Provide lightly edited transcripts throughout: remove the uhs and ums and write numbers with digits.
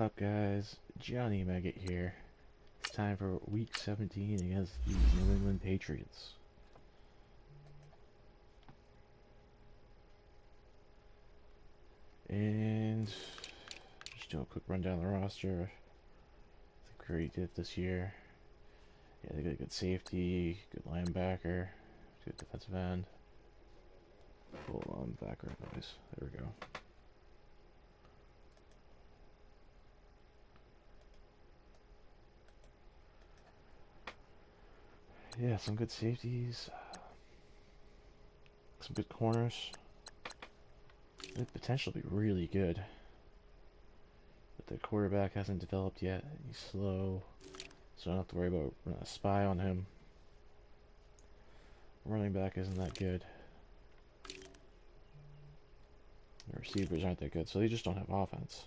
up, guys? Johnny Maggot here. It's time for Week 17 against the New England Patriots. And just do a quick rundown of the roster. I think we already did this year. Yeah, they got a good safety, good linebacker, good defensive end. Hold on, background noise. There we go. Yeah, some good safeties, some good corners. The potential to be really good, but the quarterback hasn't developed yet. He's slow, so I don't have to worry about running a spy on him. Running back isn't that good. The receivers aren't that good, so they just don't have offense.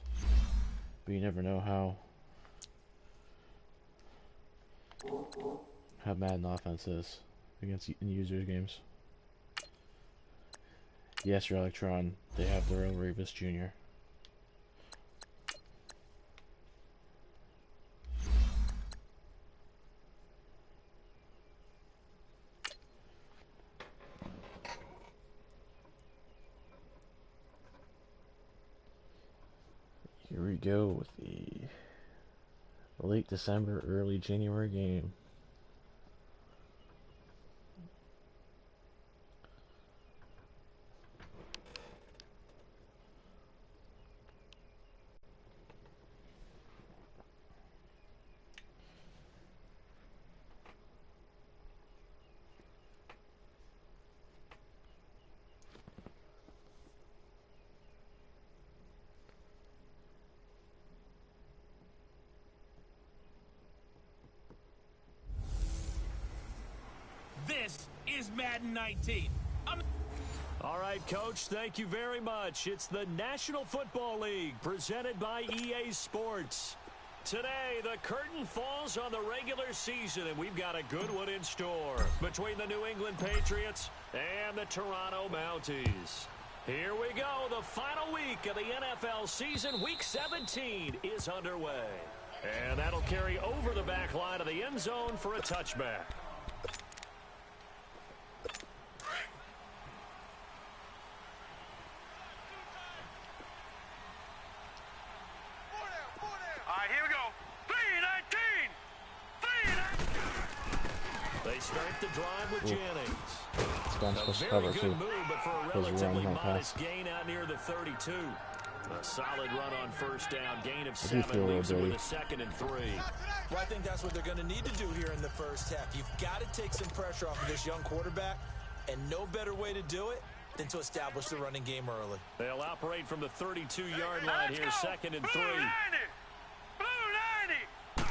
But you never know how Madden offense is against users games. Yes, your Electron, they have their own Revis Jr. Here we go with the late December, early January game. This is Madden 19. All right, Coach, thank you very much. It's the National Football League presented by EA Sports. Today, the curtain falls on the regular season, and we've got a good one in store between the New England Patriots and the Toronto Mounties. Here we go. The final week of the NFL season, Week 17, is underway. And that'll carry over the back line of the end zone for a touchback. Start the drive with Jennings. It's a very good move, but for a relatively modest gain out near the 32. A solid run on first down. Gain of 7 leaves it with a 2nd and 3. Well, I think that's what they're going to need to do here in the first half. You've got to take some pressure off of this young quarterback, and no better way to do it than to establish the running game early. They'll operate from the 32-yard line here, 2nd and 3. Blue 90!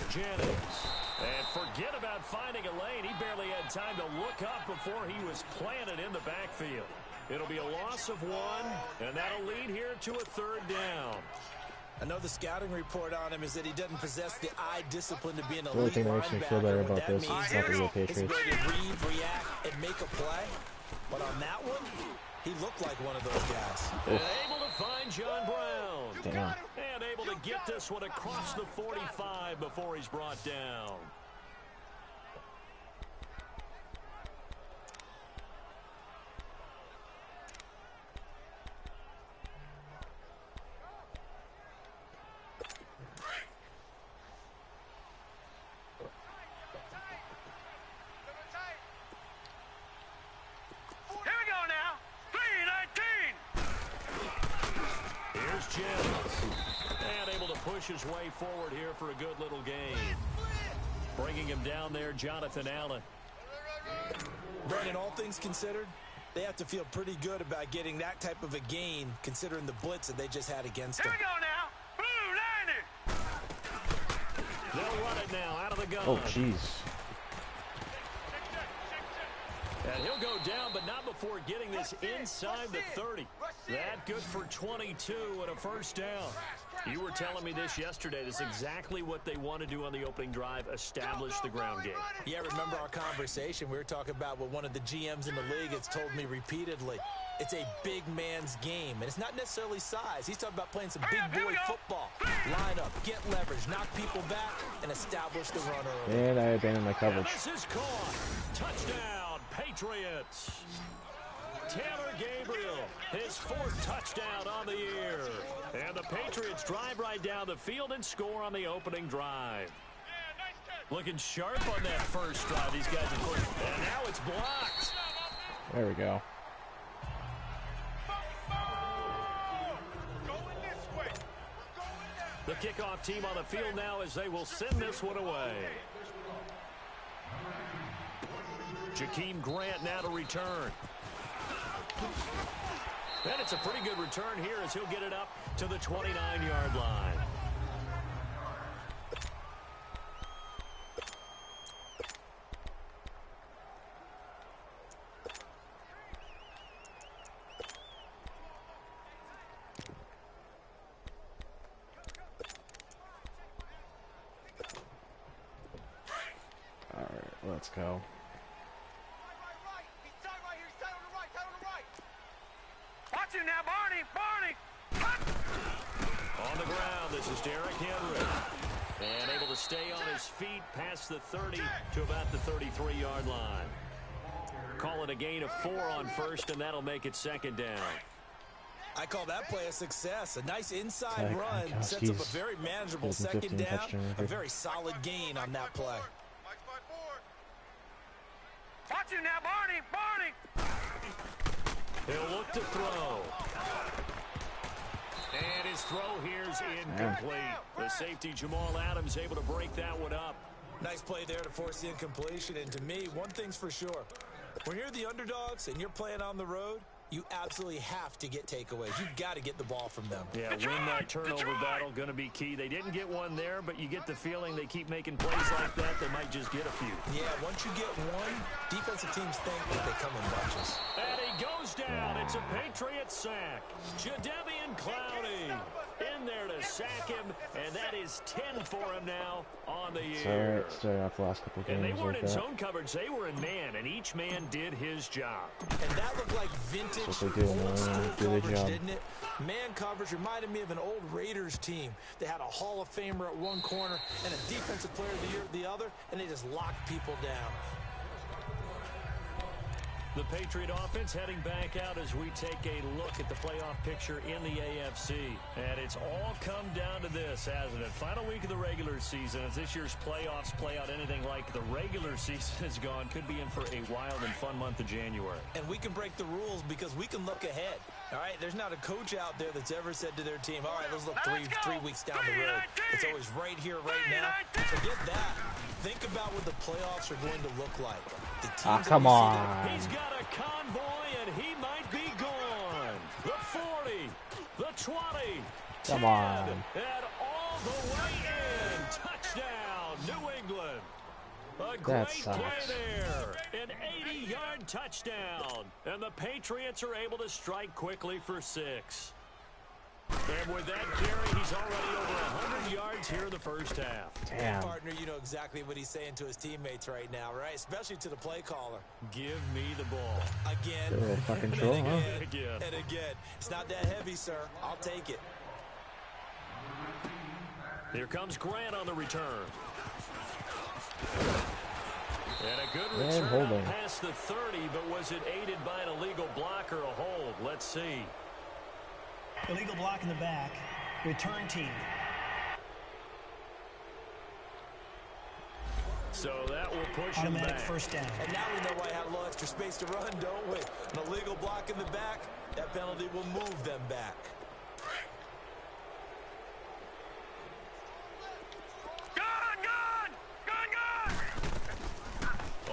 Jennings. And forget about finding a lane. He barely had time to look up before he was planted in the backfield. It'll be a loss of 1, and that'll lead here to a 3rd down. I know the scouting report on him is that he doesn't possess the eye discipline to be an elite The only thing that makes me feel better about this is not the real his Patriots. ability to read, react, and make a play. But on that one, he looked like one of those guys. And able to find John Brown. Damn. And able to get this one across the 45 before he's brought down. His way forward here for a good little gain. Bringing him down there, Jonathan Allen. Brandon, all things considered, they have to feel pretty good about getting that type of a gain, considering the blitz that they just had against him. Here we go now. Blue 90. They'll run it now out of the gun. Oh, jeez. And he'll go down, but not before getting this inside the 30. That good for 22 and a first down. You were telling me this yesterday. This is exactly what they want to do on the opening drive, establish the ground game. Yeah, remember our conversation? We were talking about what one of the GMs in the league has told me repeatedly. It's a big man's game, and it's not necessarily size. He's talking about playing some big boy football. Line up, get leverage, knock people back, and establish the run early. And I abandoned my coverage. And this is caught. Touchdown, Patriots. Taylor Gabriel, his 4th touchdown on the year. And the Patriots drive right down the field and score on the opening drive. Looking sharp on that first drive. These guys are pushing. And now it's blocked. There we go. The kickoff team on the field now as they will send this one away. Jakeem Grant now to return. And it's a pretty good return here as he'll get it up to the 29-yard line. All right, let's go. Watch him now, Barney! On the ground, this is Derrick Henry. And able to stay on his feet past the 30 to about the 33-yard line. Call it a gain of 4 on first, and that'll make it 2nd down. I call that play a success. A nice inside run sets up a very manageable 2nd down. A very solid gain on that play. Watch him now, Barney! He'll look to throw. And his throw here's incomplete. The safety, Jamal Adams, able to break that one up. Nice play there to force the incompletion. And to me, one thing's for sure. When you're the underdogs and you're playing on the road, you absolutely have to get takeaways. You've got to get the ball from them. Yeah, win that turnover battle, going to be key. They didn't get one there, but you get the feeling they keep making plays like that, they might just get a few. Yeah, once you get one, defensive teams think that they come in bunches. And he goes down. It's a Patriot sack. Jadeveon Clowney in there to sack him, and that is 10 for him now on the year. Started off the last couple games. And they weren't like in that. zone coverage. They were in man, and each man did his job. And that looked like vintage That's what they do, old school man. Do their coverage, job. didn't it? Man coverage reminded me of an old Raiders team. They had a Hall of Famer at one corner and a defensive player of the year at the other, and they just locked people down. The Patriot offense heading back out as we take a look at the playoff picture in the AFC. And it's all come down to this, hasn't it? Final week of the regular season. As this year's playoffs play out anything like the regular season has gone, could be in for a wild and fun month of January. And we can break the rules because we can look ahead. All right, there's not a coach out there that's ever said to their team, all right, let's look three weeks down the road. It's always right here, right now. Forget that. Think about what the playoffs are going to look like. The teams come on. He's got a convoy, and he might be gone. The 40, the 20, Come 10, on. and all the way in. Touchdown, New England. A That great sucks. play there. An 80-yard touchdown. And the Patriots are able to strike quickly for 6. And with that carry, he's already over 100 yards here in the first half. Damn. Partner, you know exactly what he's saying to his teammates right now, right? Especially to the play caller. Give me the ball. Again, Get a little fucking troll, and huh? again, and again. It's not that heavy, sir. I'll take it. Here comes Grant on the return. And a good And return holding. up past the 30, but was it aided by an illegal block or a hold? Let's see. Illegal block in the back. Return team. So that will push him Automatic back. first down. And now we know why I have a little extra space to run, don't we? An illegal block in the back, that penalty will move them back.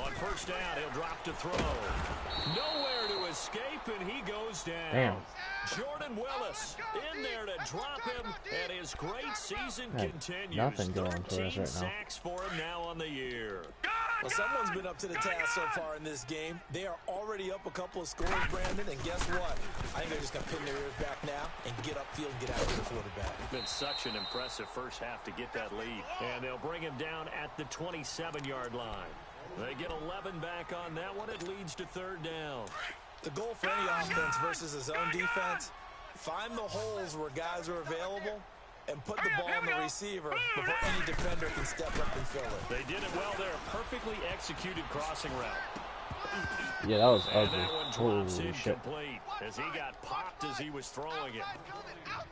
On first down, he'll drop to throw. Nowhere to escape, and he goes down. Damn. Jordan Willis in there to drop him, and his great season continues. Nothing going for us 13 right now. sacks for him now on the year. Well, someone's been up to the task so far in this game. They are already up a couple of scores, Brandon, and guess what? I think they're just going to pin their ears back now and get upfield and get after the quarterback. It's been such an impressive first half to get that lead. And they'll bring him down at the 27-yard line. They get 11 back on that one. It leads to third down. The goal for any offense versus his own defense, find the holes where guys are available and put the ball on the receiver before any defender can step up and fill it. They did it well there. Perfectly executed crossing route. Yeah, that was And ugly. that one drops Holy shit. incomplete as he got popped as he was throwing it.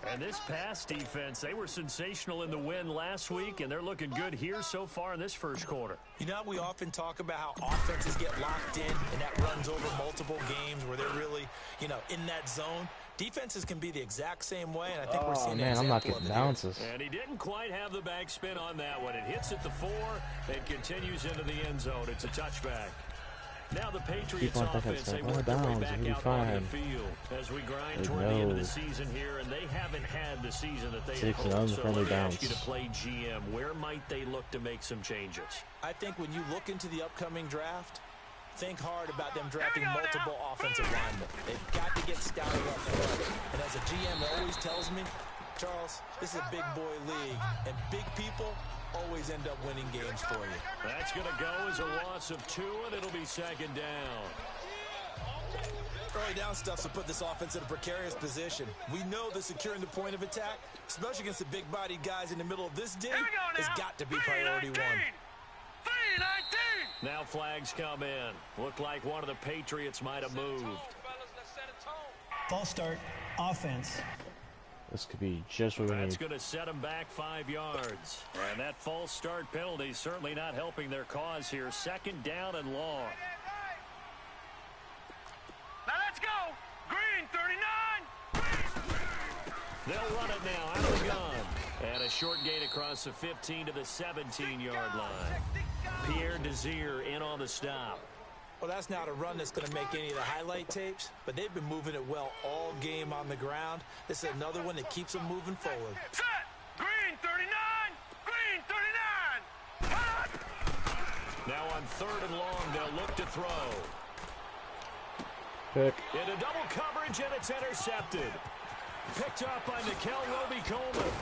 And this pass defense, they were sensational in the win last week, and they're looking good here so far in this first quarter. You know, we often talk about how offenses get locked in, and that runs over multiple games where they're really, you know, in that zone. Defenses can be the exact same way, and I think we're Oh seeing man, an I'm not example getting of it here. bounces. And he didn't quite have the backspin on that one. It hits at the 4 and continues into the end zone. It's a touchback. Now the Patriots on thinking offense, it's they like, work their way downs, back it'll be out on the fine. field as we grind Like, toward the end of the no. season here, and they haven't had the season that they 6 had and hoped. 0 So friendly let me ask you to downs. play GM. Where might they look to make some changes? I think when you look into the upcoming draft, think hard about them drafting multiple offensive linemen. They've got to get scouted up front. And as a GM always tells me, Charles, this is a big boy league, and big people always end up winning games for you. That's going to go as a loss of 2, and it'll be second down. Early down stuff to put this offense in a precarious position. We know that securing the point of attack, especially against the big-bodied guys in the middle of this dig, has got to be priority 1. 3-19. Now flags come in. Looked like one of the Patriots might have moved. False start, offense. This could be just what we That's need. going to set them back 5 yards. And that false start penalty is certainly not helping their cause here. Second down and long. Now let's go. Green 39. They'll run it now out of the gun. And a short gain across the 15 to the 17-yard line. Pierre Desir in on the stop. Well, that's not a run that's going to make any of the highlight tapes, but they've been moving it well all game on the ground. This is another one that keeps them moving forward. Set. Green 39. Green 39. Hot. Now on third and long, they'll look to throw. Pick. Into double coverage, and it's intercepted. Picked up by Nickel Roby-Coleman.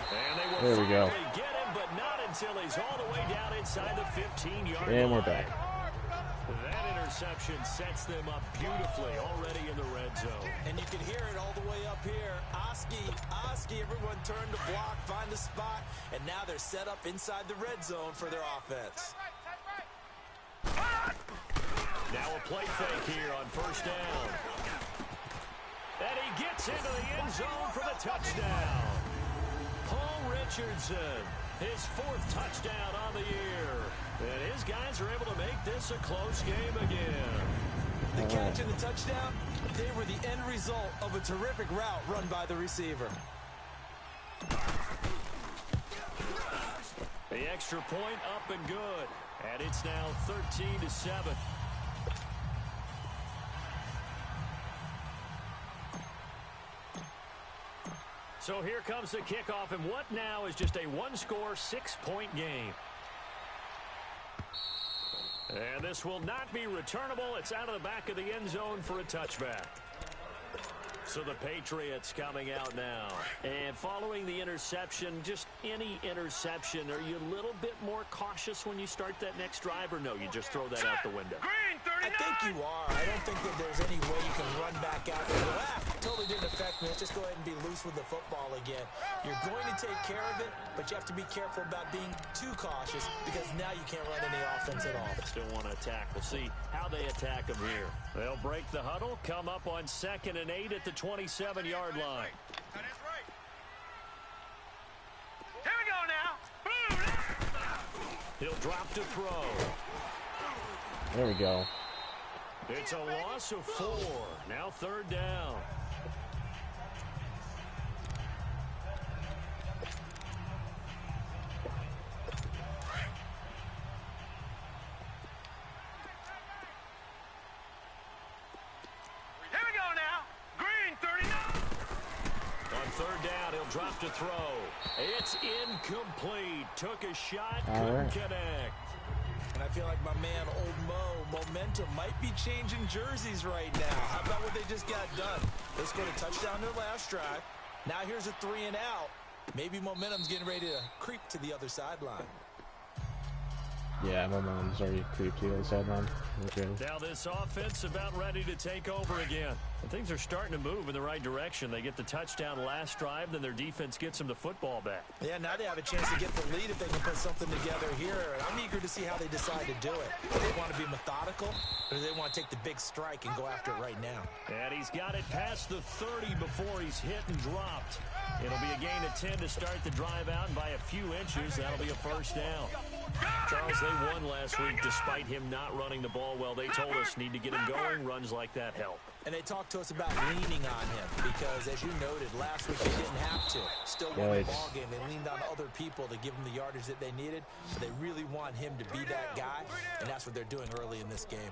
And they will There we go. finally get him, but not until he's all the way down inside the 15-yard line. And we're back. That interception sets them up beautifully already in the red zone. And you can hear it all the way up here. Oski, everyone turned to block, find a spot, and now they're set up inside the red zone for their offense. Now a play fake here on first down. And he gets into the end zone for the touchdown. Paul Richardson, his 4th touchdown on the year. And his guys are able to make this a close game again. The catch and the touchdown, they were the end result of a terrific route run by the receiver. The extra point up and good. And it's now 13-7. So here comes the kickoff, and what now is just a one-score, 6-point game. And this will not be returnable. It's out of the back of the end zone for a touchback. So the Patriots coming out now. And following the interception, just any interception, are you a little bit more cautious when you start that next drive, or no, you just throw that out the window? Green 39. I think you are. I don't think that there's any way you can run back out and go, totally didn't affect me. Let's just go ahead and be loose with the football again. You're going to take care of it, but you have to be careful about being too cautious because now you can't run any offense at all. Still want to attack. We'll see how they attack them here. They'll break the huddle, come up on 2nd and 8 at the 27-yard line. That is right. Here we go now. He'll drop to throw. There we go. It's a loss of 4. Now 3rd down. Here we go now. Green 39. third down. He'll drop to throw. It's incomplete. Took a shot, All couldn't right. connect. And I feel like my man, Old Mo, momentum might be changing jerseys right now. How about what they just got done? They scored a touchdown their last drive. Now here's a 3 and out. Maybe momentum's getting ready to creep to the other sideline. Yeah, momentum's already creeped to the other sideline. Okay. Now this offense about ready to take over again. And things are starting to move in the right direction. They get the touchdown last drive, then their defense gets them the football back. Yeah, now they have a chance to get the lead if they can put something together here. And I'm eager to see how they decide to do it. Do they want to be methodical, or do they want to take the big strike and go after it right now? And he's got it past the 30 before he's hit and dropped. It'll be a gain of 10 to start the drive out, and by a few inches, that'll be a first down. Charles, they won last week despite him not running the ball well. They told us need to get him going. Runs like that help. And they talked to us about leaning on him because, as you noted, last week they didn't have to. Still won the ball game. They leaned on other people to give them the yardage that they needed. But they really want him to be that guy, and that's what they're doing early in this game.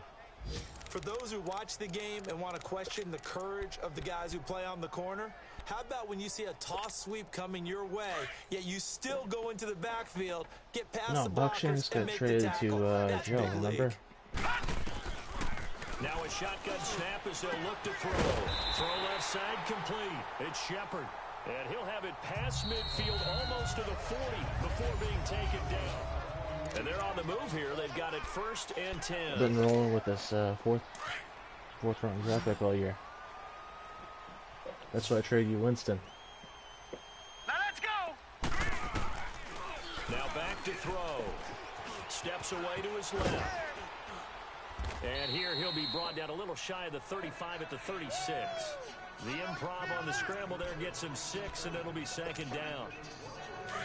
For those who watch the game and want to question the courage of the guys who play on the corner, how about when you see a toss sweep coming your way, yet you still go into the backfield, get past the blockers, and make the tackle? That's Joe, big remember? league. Now a shotgun snap as they'll look to throw. Throw left side complete. It's Shepard. And he'll have it past midfield almost to the 40 before being taken down. And they're on the move here. They've got it 1st and 10. Been rolling with this fourth round draft pick all year. That's why I traded you Winston. Now let's go. Now back to throw. Steps away to his left. And here he'll be brought down a little shy of the 35 at the 36. The improv on the scramble there gets him 6, and it'll be 2nd down.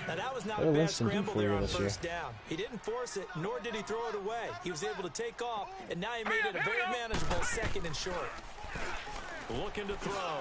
Now that was not a bad scramble there on 1st down. He didn't force it, nor did he throw it away. He was able to take off, and now he made it a very manageable 2nd and short. Looking to throw.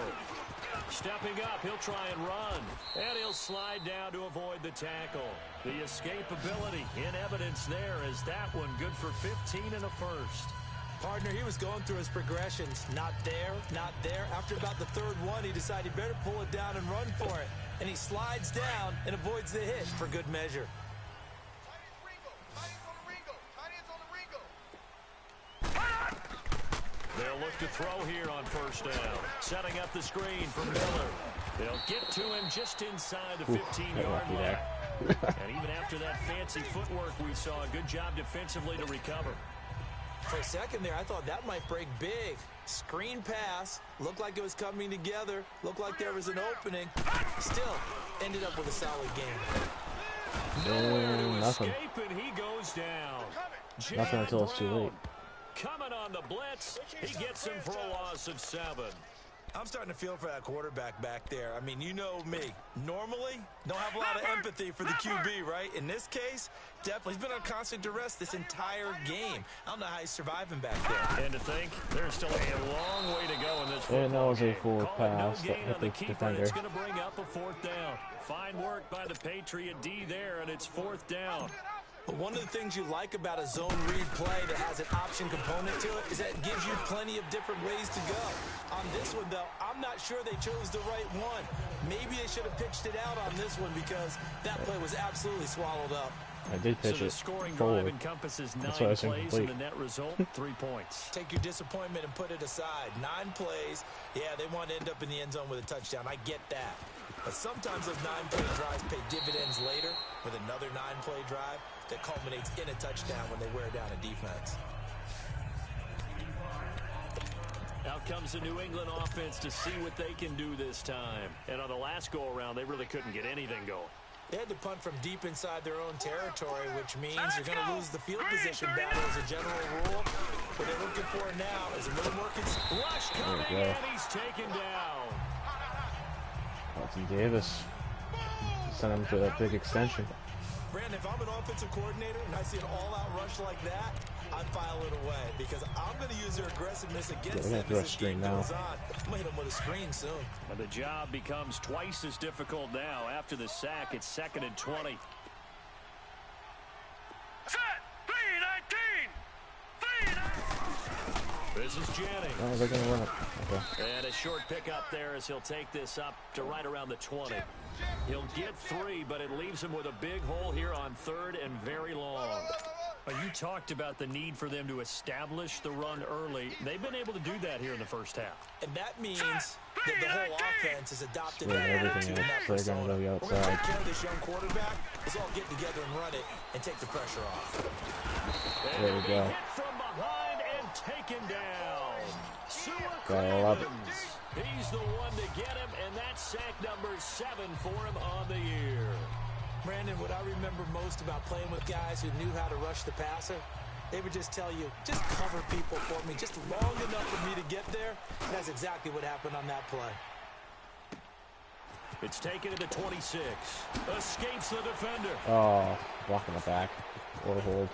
Stepping up, he'll try and run. And he'll slide down to avoid the tackle. The escapability in evidence there is that one good for 15 and a 1st. Partner, he was going through his progressions. Not there, not there. After about the 3rd one, he decided he better pull it down and run for it. And he slides down and avoids the hit for good measure. They'll look to throw here on 1st down. Setting up the screen for Miller. They'll get to him just inside the 15-yard line. And even after that fancy footwork we saw, a good job defensively to recover. For a second there, I thought that might break big. Screen pass, looked like it was coming together, looked like there was an opening. Still, ended up with a solid game. Nowhere to nothing. escape, and he goes down. Nothing until it's too late. Coming on the blitz, he gets him for a loss of 7. I'm starting to feel for that quarterback back there. I mean, you know me. Normally, don't have a lot of empathy for the QB, right? In this case, definitely. He's been on constant duress this entire game. I don't know how he's surviving back there. And to think, there's still a long way to go in this And that football was a game. full Call it no pass gain that hit on the the keeper, defender. and it's going to bring up a 4th down. Fine work by the Patriot D there, and it's 4th down. But one of the things you like about a zone read play that has an option component to it is that it gives you plenty of different ways to go. On this one, though, I'm not sure they chose the right one. Maybe they should have pitched it out on this one because that play was absolutely swallowed up. I did pitch So the it scoring drive forward. encompasses 9 That's why I was plays, and incomplete. the net result, 3 points. Take your disappointment and put it aside. 9 plays. Yeah, they want to end up in the end zone with a touchdown. I get that. But sometimes those 9-play drives pay dividends later with another 9-play drive that culminates in a touchdown when they wear down a defense. Out comes the New England offense to see what they can do this time. And on the last go-around, they really couldn't get anything going. They had to punt from deep inside their own territory, which means you're going to lose the field position battle as a general rule. What they're looking for now is a little more Rush coming, go. and he's taken down. Alton Davis. Sent him to a big extension. Brandon, if I'm an offensive coordinator and I see an all-out rush like that, I'd file it away because I'm going to use their aggressiveness against them as this game goes on. I'm going to hit them with a screen soon. And the job becomes twice as difficult now. After the sack, it's 2nd and 20. Set. 3-19. 3-19. This is Jennings. Oh, they're going to run it. Okay. And a short pickup there as he'll take this up to right around the 20. He'll get 3, but it leaves him with a big hole here on 3rd and very long. You talked about the need for them to establish the run early. They've been able to do that here in the first half. And that means that the whole offense has adopted Yeah, that everything attitude and that else, they're gonna persona. go We're going to outside. take care of this young quarterback. Let's all get together and run it and take the pressure off. And There we he'll go. be hit from behind and taken down. Sewer Gotta love it. Cravens. He's the one to get him, and that's sack number 7 for him on the year. Brandon, what I remember most about playing with guys who knew how to rush the passer, they would just tell you, just cover people for me, just long enough for me to get there. And that's exactly what happened on that play. It's taken to the 26. Escapes the defender. Oh, blocking the back. Or hold.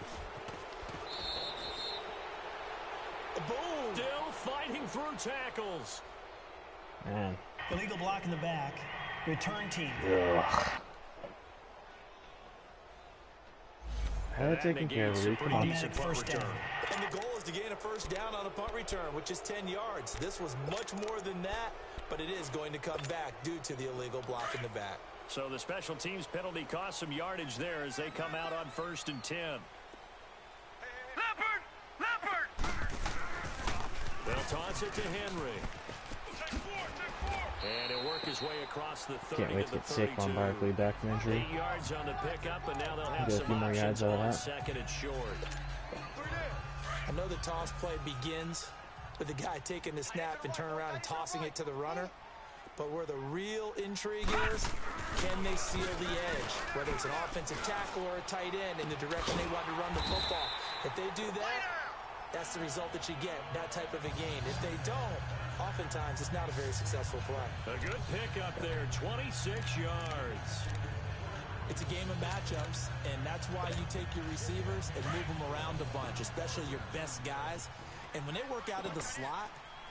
Boom! Still fighting through tackles. Man. Illegal block in the back. Return team. Ugh. Had it That taken care of. negates a Come pretty on. decent punt First down. return. And the goal is to gain a first down on a punt return, which is 10 yards. This was much more than that, but it is going to come back due to the illegal block in the back. So the special teams penalty cost some yardage there as they come out on 1st and 10. Leopard! Leopard! They'll toss it to Henry. And he'll work his way across the 30 Can't wait to to the get Saquon 32. Barkley back from injury. 8 yards on the pickup, and now they'll have Get a some few more options yards out of on that. 2nd and short. I know the toss play begins with the guy taking the snap and turn around and tossing it to the runner. But where the real intrigue is, can they seal the edge? Whether it's an offensive tackle or a tight end in the direction they want to run the football. If they do that, that's the result that you get, that type of a gain. If they don't, oftentimes it's not a very successful play. A good pickup there, 26 yards. It's a game of matchups, and that's why you take your receivers and move them around a bunch, especially your best guys. And when they work out of the slot,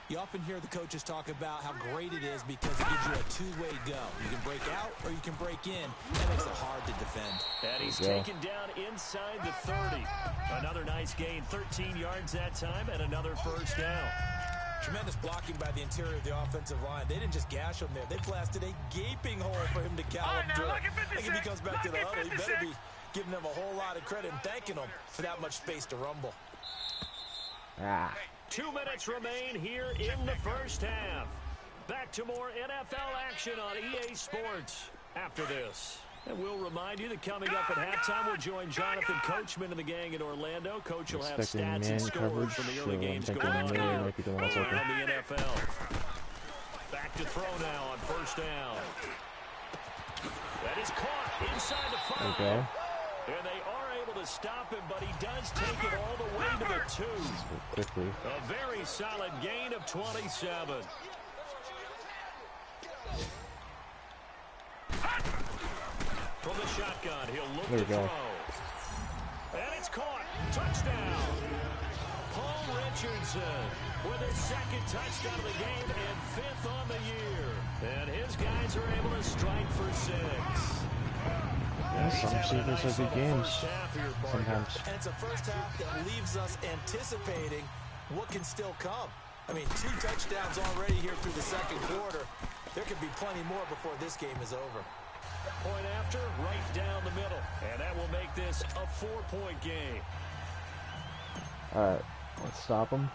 you often hear the coaches talk about how great it is because it gives you a two-way go. You can break out or you can break in. That makes it hard to defend. And he's There you go. taken down inside the 30. Another nice gain, 13 yards that time, and another first down. Tremendous blocking by the interior of the offensive line. They didn't just gash him there. They blasted a gaping hole for him to gallop now through. look at I think if he 56. comes back to the Look at huddle, he better 56. be giving them a whole lot of credit and thanking them for that much space to rumble. Ah. 2 minutes remain here in the first half. Back to more NFL action on EA Sports after this. And we'll remind you that coming up at halftime, we'll join Jonathan Coachman and the gang in Orlando. Coach will have Expecting stats and man scores coverage, from the so early I'm games thinking going on Murray here might be the one that's open. around the NFL. Back to throw now on first down. That is caught inside the 5. Okay. And they are able to stop him, but he does take it all the way to the 2. Quickly. A very solid gain of 27. From the shotgun, he'll look There to we go. throw. And it's caught. Touchdown. Paul Richardson with his 2nd touchdown of the game and 5th on the year. And his guys are able to strike for 6. Yeah, some Having a receivers nice have good little games. first half here, partner. Sometimes. And it's a first half that leaves us anticipating what can still come. I mean, 2 touchdowns already here through the second quarter. There could be plenty more before this game is over. Point after, right down the middle. And that will make this a 4-point game. Alright, let's stop them.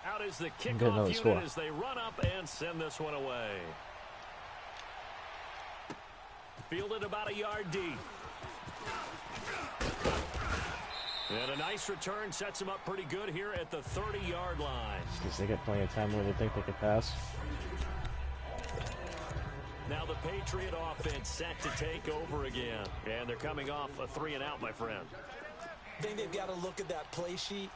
Out is the Get kickoff another unit score. as they run up and send this one away. Fielded about a yard deep. And a nice return sets him up pretty good here at the 30-yard line. Because they got plenty of time where they think they could pass. Now the Patriot offense set to take over again. And they're coming off a 3-and-out, my friend. I think they've got to look at that play sheet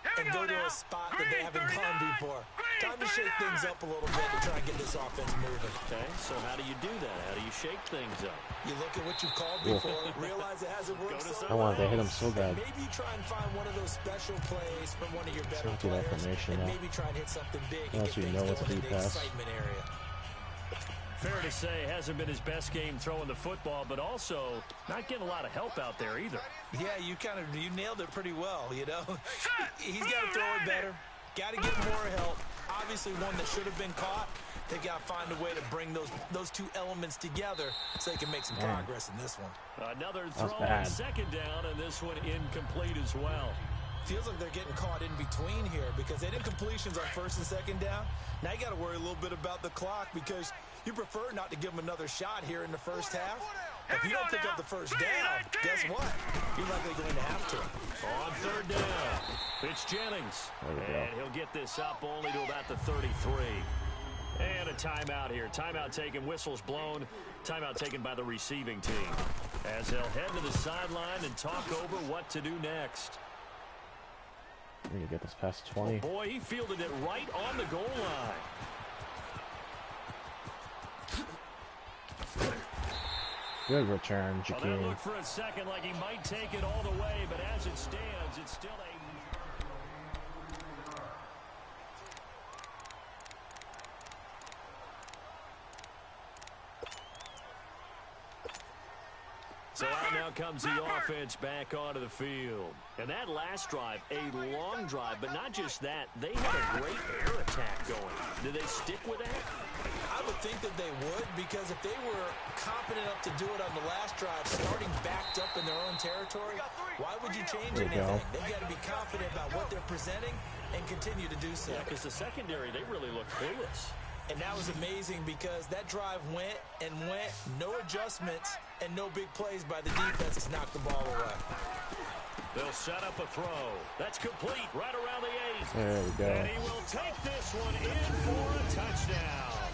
Here we and go to now. a spot that they Green, haven't third gone down. before. Green, Time to third shake down. things up a little bit to try and get this offense moving. Okay, so how do you do that? How do you shake things up? You look at what you've called Cool. before, realize it hasn't Go worked to so I wanted to hit him well. so bad. Maybe you try and find one of those special plays from one of your better Not do that players, formation and now. maybe try and hit something big and Unless get you things know it's a going in deep the pass. excitement area. Fair to say, hasn't been his best game throwing the football, but also not getting a lot of help out there either. Yeah, you nailed it pretty well, you know. He's got to throw it better. Got to get more help. Obviously one that should have been caught. They got to find a way to bring those two elements together so they can make some progress in this one. Another throw on second down, and this one incomplete as well. Feels like they're getting caught in between here because they did completions on first and second down. Now you got to worry a little bit about the clock because you prefer not to give them another shot here in the first half. If you don't pick up the first down, guess what? You're likely going to have to. On third down, it's Jennings. And he'll get this up only to about the 33. And a timeout here. Timeout taken, whistles blown. Timeout taken by the receiving team. As they'll head to the sideline and talk over what to do next. We're going to get this past 20. Oh boy, he fielded it right on the goal line. Good return, Well, that Jakeem. looked for a second like he might take it all the way, but as it stands, it's still a... So out now comes the offense back onto the field. And that last drive, a long drive, but not just that. They had a great air attack going. Did they stick with that? I would think that they would because if they were confident enough to do it on the last drive, starting backed up in their own territory, why would you change anything? They've got to be confident about what they're presenting and continue to do so. Yeah, because the secondary, they really looked clueless. And that was amazing because that drive went and went, no adjustments, and no big plays by the defense has knocked the ball away. They'll set up a throw. That's complete right around the 8. There we go. And he will take this one in for a touchdown.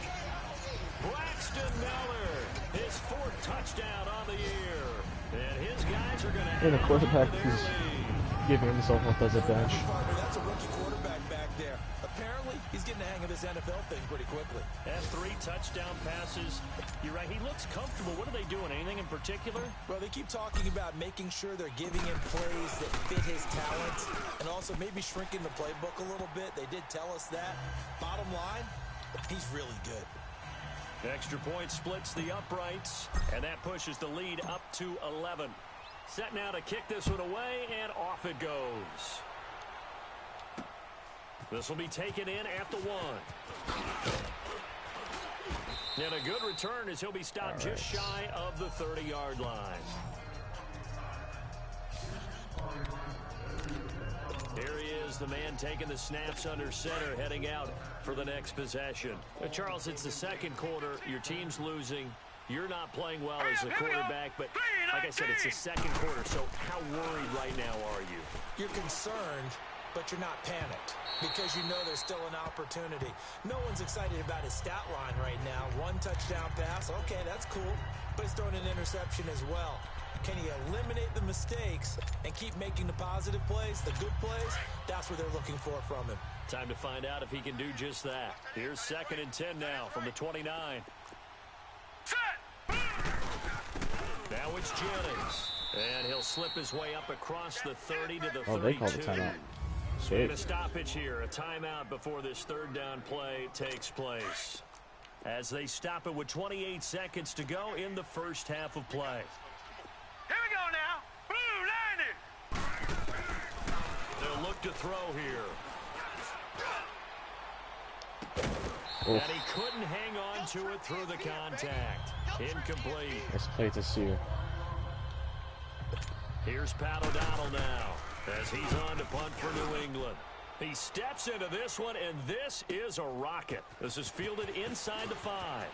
Braxton Miller, his 4th touchdown on the year. And his guys are going to And the quarterback is is giving himself up as a bench. That's a rookie quarterback back there. Apparently, he's getting the hang of this NFL thing pretty quickly. Had 3 touchdown passes. You're right, he looks comfortable. What are they doing? Anything in particular? Well, they keep talking about making sure they're giving him plays that fit his talents and also maybe shrinking the playbook a little bit. They did tell us that. Bottom line, he's really good. Extra point splits the uprights, and that pushes the lead up to 11. Set now to kick this one away, and off it goes. This will be taken in at the 1. And a good return as he'll be stopped just shy of the 30-yard line. Here he is, the man taking the snaps under center, heading out for the next possession. Charles, it's the second quarter. Your team's losing. You're not playing well as a quarterback, but like I said, it's the second quarter, so how worried right now are you? You're concerned, but you're not panicked because you know there's still an opportunity. No one's excited about his stat line right now. 1 touchdown pass, okay, that's cool, but he's throwing an interception as well. Can he eliminate the mistakes and keep making the positive plays, the good plays? That's what they're looking for from him. Time to find out if he can do just that. Here's 2nd and 10 now from the 29. Now it's Jennings. And he'll slip his way up across the 30 to the 32. Oh, they called a timeout. Sweet. A stoppage here, a timeout before this 3rd down play takes place. As they stop it with 28 seconds to go in the first half of play. Here we go now. Blue Lightning. They'll look to throw here. Oof. And he couldn't hang on to it through the contact. Incomplete. Nice play to Sue. Here's Pat O'Donnell now as he's on to punt for New England. He steps into this one, and this is a rocket. This is fielded inside the 5.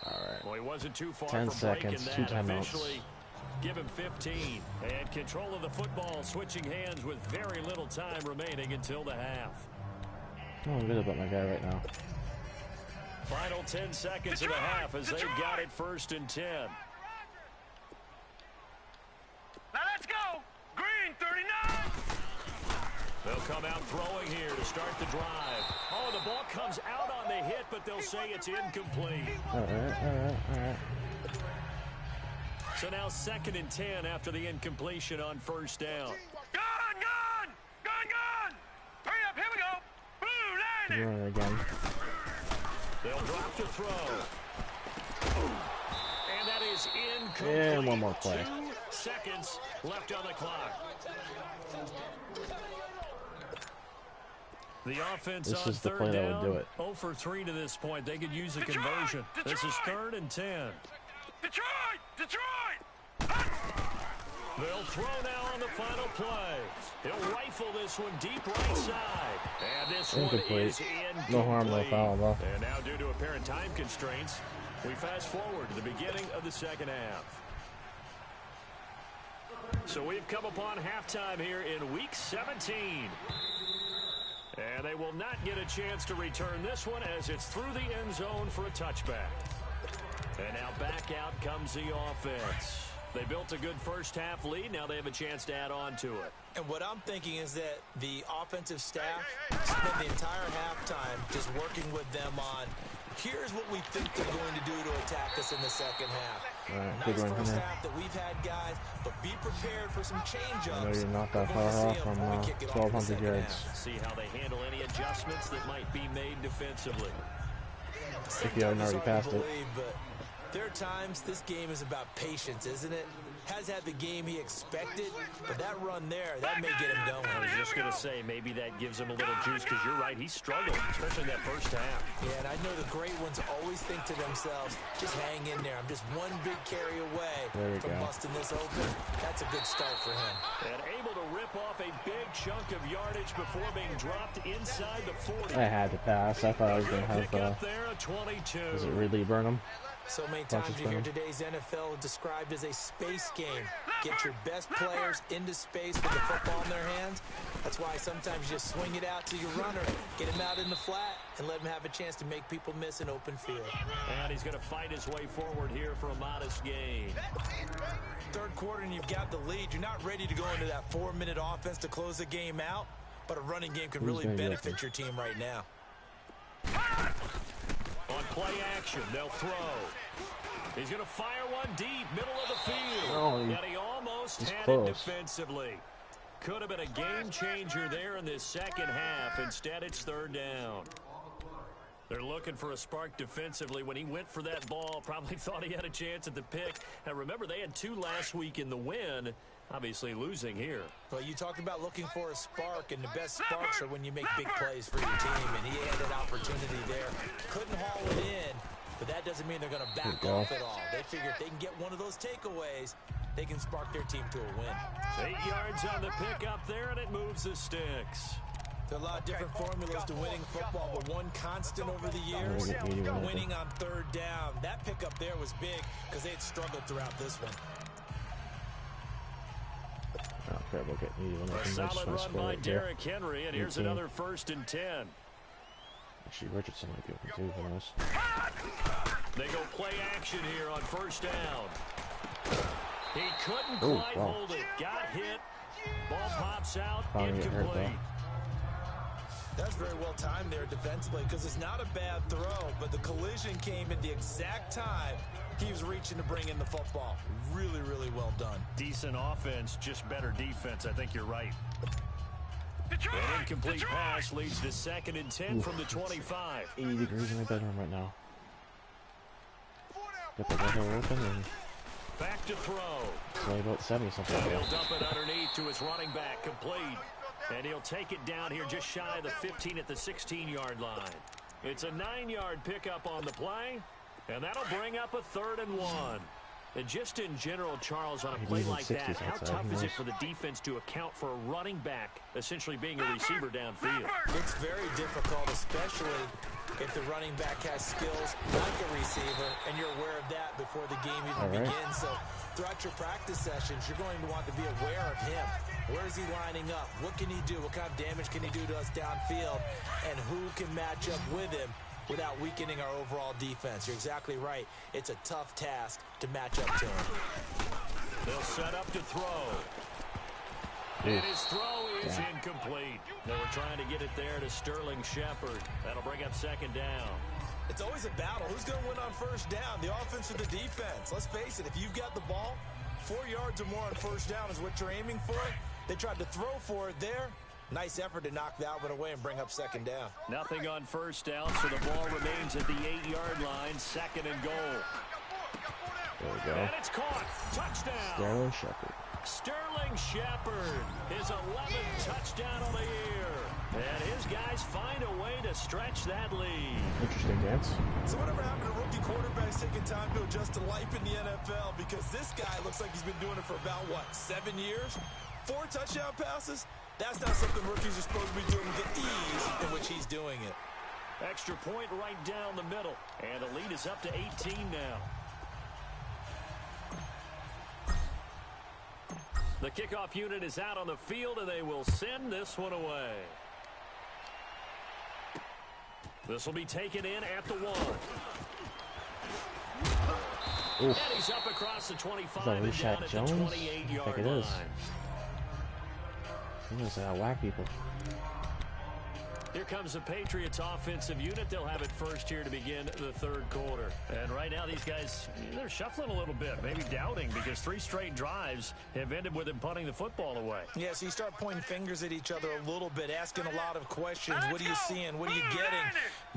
All right. Well, he wasn't too far 10 from breaking seconds, that. 2 timeouts. Officially, give him 15. And control of the football, switching hands with very little time remaining until the half. I'm good about my guy right now. Final 10 seconds of the half as they've got it 1st and 10. Now let's go. Green 39. They'll come out throwing here to start the drive. Oh, the ball comes out on the hit, but they'll say it's incomplete. All right. So now 2nd and 10 after the incompletion on 1st down. Gone. Hurry up, here we go. Blue Lightning. Running again. They'll drop to throw. And that is incomplete. And one more play. seconds left on the clock. The offense This on is the third play that down, would do it. 0 for 3 to this point. They could use a conversion. This is 3rd and 10. Detroit! Detroit! They'll throw now on the final play. He'll rifle this one deep right side. And this Incomplete. one is incomplete. No harm, no foul, though. And now due to apparent time constraints, we fast forward to the beginning of the second half. So we've come upon halftime here in Week 17. And they will not get a chance to return this one as it's through the end zone for a touchback. And now back out comes the offense. They built a good first half lead. Now they have a chance to add on to it. And what I'm thinking is that the offensive staff spent the entire halftime just working with them on, here's what we think they're going to do to attack us in the second half. Right, nice first half that we've had, guys, but be prepared for some change-ups. I know you're not that far off from 1,200 yards. See how they handle any adjustments that might be made defensively. If you haven't already passed it. But there are times this game is about patience, isn't it? Has had the game he expected, but that run there, that may get him going. I was just going to say, maybe that gives him a little juice, because you're right, he struggled, especially that first half. Yeah, and I know the great ones always think to themselves, just hang in there. I'm just one big carry away from busting this open. That's a good start for him. And able to rip off a big chunk of yardage before being dropped inside the 40. I had to pass. I thought I was going to have, there, a 22. was it Ridley Burnham? So many times you hear today's NFL described as a space game. Get your best players into space with the football in their hands. That's why sometimes you just swing it out to your runner, get him out in the flat, and let him have a chance to make people miss an open field. And he's going to fight his way forward here for a modest gain. Third quarter and you've got the lead. You're not ready to go into that 4-minute offense to close the game out, but a running game can really benefit your team right now. On play action, they'll throw. He's going to fire one deep, middle of the field. Oh, and he almost had close. it defensively. Could have been a game changer there in this second half. Instead, it's third down. They're looking for a spark defensively. When he went for that ball, probably thought he had a chance at the pick. And remember, they had 2 last week in the win. Obviously losing here. Well, you talked about looking for a spark, and the best sparks are when you make big plays for your team, and he had an opportunity there. Couldn't haul it in, but that doesn't mean they're going to back off at all. They figure if they can get one of those takeaways, they can spark their team to a win. 8 yards on the pickup there, and it moves the sticks. There are a lot of different formulas to winning football, but one constant over the years, winning on third down. That pickup there was big because they had struggled throughout this one. Oh, crap, we'll get A solid run by Derrick Henry, and here's another 1st and 10. Actually, Richardson might be open too for us. They go play action here on 1st down. He couldn't quite hold it. Got hit. Ball pops out. Incomplete. That's very well timed there defensively because it's not a bad throw, but the collision came at the exact time he was reaching to bring in the football. Really, really well done. Decent offense, just better defense. I think you're right. Detroit! An incomplete Detroit! pass leads to 2nd and 10 from the 25. 80 degrees in my bedroom right now. Got the window open and Back to throw. it's only about 70 something. He'll dump it underneath to his running back, complete. And he'll take it down here just shy of the 15 at the 16-yard line. It's a 9-yard pickup on the play, and that'll bring up a 3rd and 1. And just in general, Charles, on a play like that, how tough is it for the defense to account for a running back essentially being a receiver downfield? It's very difficult, especially if the running back has skills like a receiver, and you're aware of that before the game even begins. So throughout your practice sessions, you're going to want to be aware of him. Where is he lining up? What can he do? What kind of damage can he do to us downfield? And who can match up with him without weakening our overall defense? You're exactly right. It's a tough task to match up to him. They'll set up to throw. And his throw is incomplete. They were trying to get it there to Sterling Shepard. That'll bring up 2nd down. It's always a battle. Who's going to win on 1st down? The offense or the defense? Let's face it, if you've got the ball, 4 yards or more on 1st down is what you're aiming for. They tried to throw for it there. Nice effort to knock that one away and bring up 2nd down. Nothing on 1st down, so the ball remains at the 8-yard line, 2nd and goal. There we go. And it's caught. Touchdown. Sterling Shepard. Sterling Shepard, his 11th touchdown of the year. And his guys find a way to stretch that lead. Interesting dance. So whatever happened to rookie quarterbacks taking time to adjust to life in the NFL? Because this guy looks like he's been doing it for about, 7 years? 4 touchdown passes? That's not something rookies are supposed to be doing with the ease in which he's doing it. Extra point right down the middle. And the lead is up to 18 now. The kickoff unit is out on the field, and they will send this one away. This will be taken in at the 1. Oof. And he's up across the 25 Is that and down Rashad at Jones? the I 28-yard think it is. line. He knows how to whack people. Here comes the Patriots offensive unit. They'll have it first here to begin the third quarter. And right now these guys, they're shuffling a little bit, maybe doubting, because 3 straight drives have ended with them punting the football away. Yeah, so you start pointing fingers at each other a little bit, asking a lot of questions. What are you seeing? What are you getting?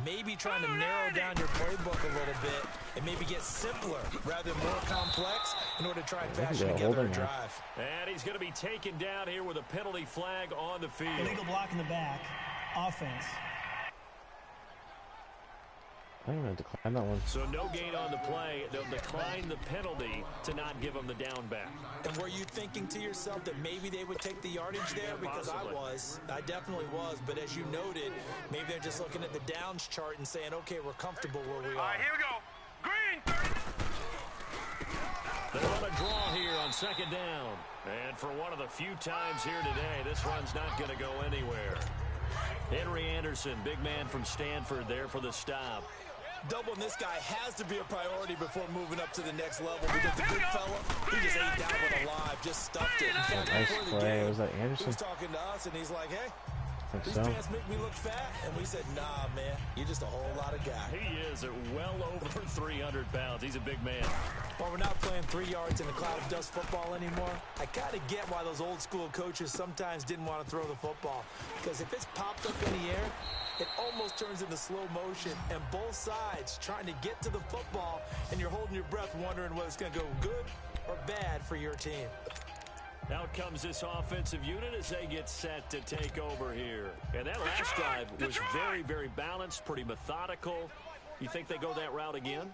Maybe trying to narrow down your playbook a little bit and maybe get simpler rather than more complex in order to try and fashion together a drive. And he's going to be taken down here with a penalty flag on the field. Illegal block in the back. Offense. I'm going to decline that one. So no gain on the play. They'll decline the penalty to not give them the down back. And were you thinking to yourself that maybe they would take the yardage there? Because possibly. I definitely was. But as you noted, maybe they're just looking at the downs chart and saying, okay, we're comfortable where we are. All right, here we go. Green. They run a draw here on second down. And for one of the few times here today, this run's not going to go anywhere. Henry Anderson, big man from Stanford, there for the stop. Doubling this guy has to be a priority before moving up to the next level because the big fella, he just ate that one alive, just stuffed it. In fact, Nice before the play. game, Was that he Anderson? was talking to us, and he's like, hey, I think these so. pants make me look fat. And we said, nah, man, you're just a whole lot of guy. He is at well over 300 pounds. He's a big man. While we're not playing 3 yards in a cloud of dust football anymore, I kind of get why those old school coaches sometimes didn't want to throw the football. Because if it's popped up in the air, it almost turns into slow motion, and both sides trying to get to the football, and you're holding your breath wondering whether it's going to go good or bad for your team. Out comes this offensive unit as they get set to take over here. And that last drive was very, very balanced, pretty methodical. You think they go that route again?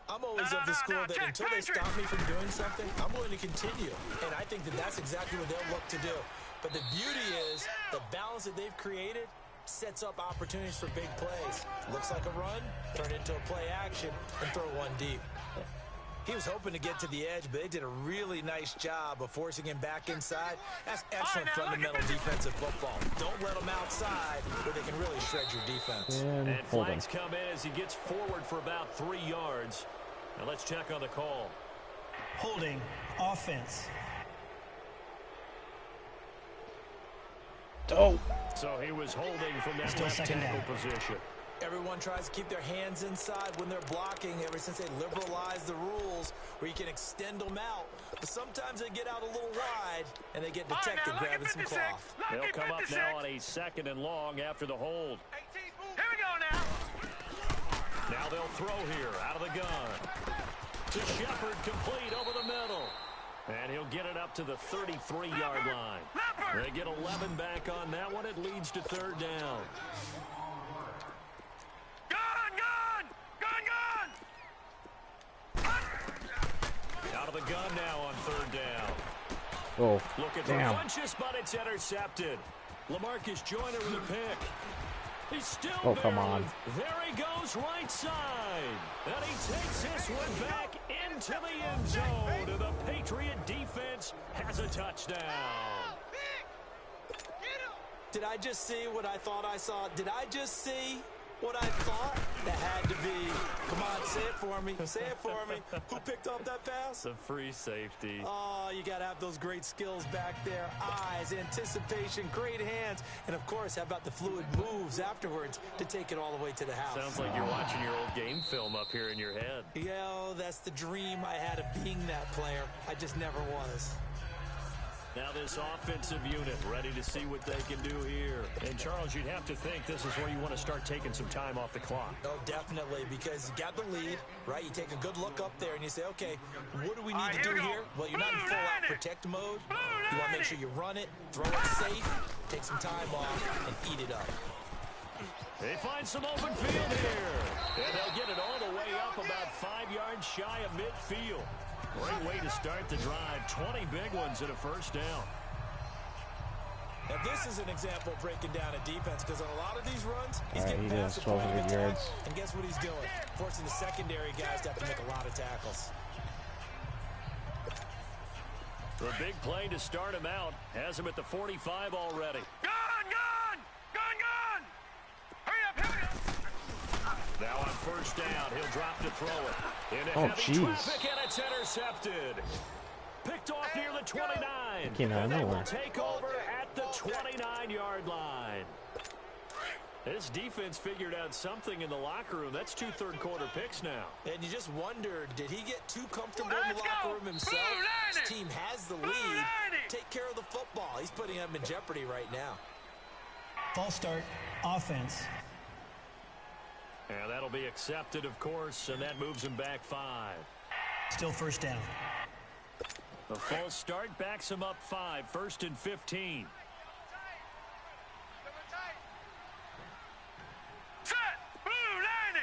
I'm always of the school that until they stop me from doing something, I'm willing to continue. And I think that that's exactly what they'll look to do. But the beauty is the balance that they've created sets up opportunities for big plays. Looks like a run, turn into a play action, and throw one deep. He was hoping to get to the edge, but they did a really nice job of forcing him back inside. That's excellent fundamental defensive football. Don't let them outside where they can really shred your defense. And hold on. flags come in as he gets forward for about 3 yards. Now let's check on the call. Holding. Offense. Oh! So he was holding from that Still left second tackle down. position. Everyone tries to keep their hands inside when they're blocking ever since they liberalized the rules where you can extend them out. But sometimes they get out a little wide and they get detected grabbing some cloth. They'll come up now on a 2nd and long after the hold. Here we go now. Now they'll throw here out of the gun. To Shepard, complete over the middle. And he'll get it up to the 33-yard line. They get 11 back on that one. It leads to 3rd down. Out of the gun now on 3rd down. Oh, Looking for damn. Funchess, but it's intercepted. LaMarcus Joyner with a pick. He's still Oh, come on. There he goes right side. And he takes this one back into the end zone. And the Patriot defense has a touchdown. Did I just see what I thought I saw? Did I just see what I thought? That had to be. Come on, say it for me. Say it for me. Who picked up that pass? The free safety. Oh, you got to have those great skills back there. Eyes, anticipation, great hands. And, of course, how about the fluid moves afterwards to take it all the way to the house? Sounds like you're watching your old game film up here in your head. Yo, that's the dream I had of being that player. I just never was. Now this offensive unit ready to see what they can do here. And, Charles, you'd have to think this is where you want to start taking some time off the clock. Oh, definitely, because you got the lead, right? You take a good look up there and you say, okay, what do we need to do here? Well, you're not in full-out protect mode. You want to make sure you run it, throw it safe, take some time off, and eat it up. They find some open field here. And they'll get it all the way up about 5 yards shy of midfield. Great way to start the drive. 20 big ones and a first down. Now, this is an example of breaking down a defense because on a lot of these runs, he's All right, getting he past does the point of 1,200 attack, yards. and guess what he's doing? Forcing the secondary guys to have to make a lot of tackles. The big play to start him out has him at the 45 already. Gun, gun! Gun, gun! Hurry up, here we go! Now on first down, he'll drop to throw it. Into Oh, heavy jeez. traffic, and it's intercepted. Picked off near the 29. Came out of And they will nowhere. take over at the 29-yard line. This defense figured out something in the locker room. That's 2 third-quarter picks now. And you just wonder, did he get too comfortable in Let's the locker go. room himself? Blue His team has the lead. Ninety. Take care of the football. He's putting them in jeopardy right now. False start, offense. And that'll be accepted, of course, and that moves him back 5. Still first down. A false start backs him up 5, 1st and 15. Set! Blue 90!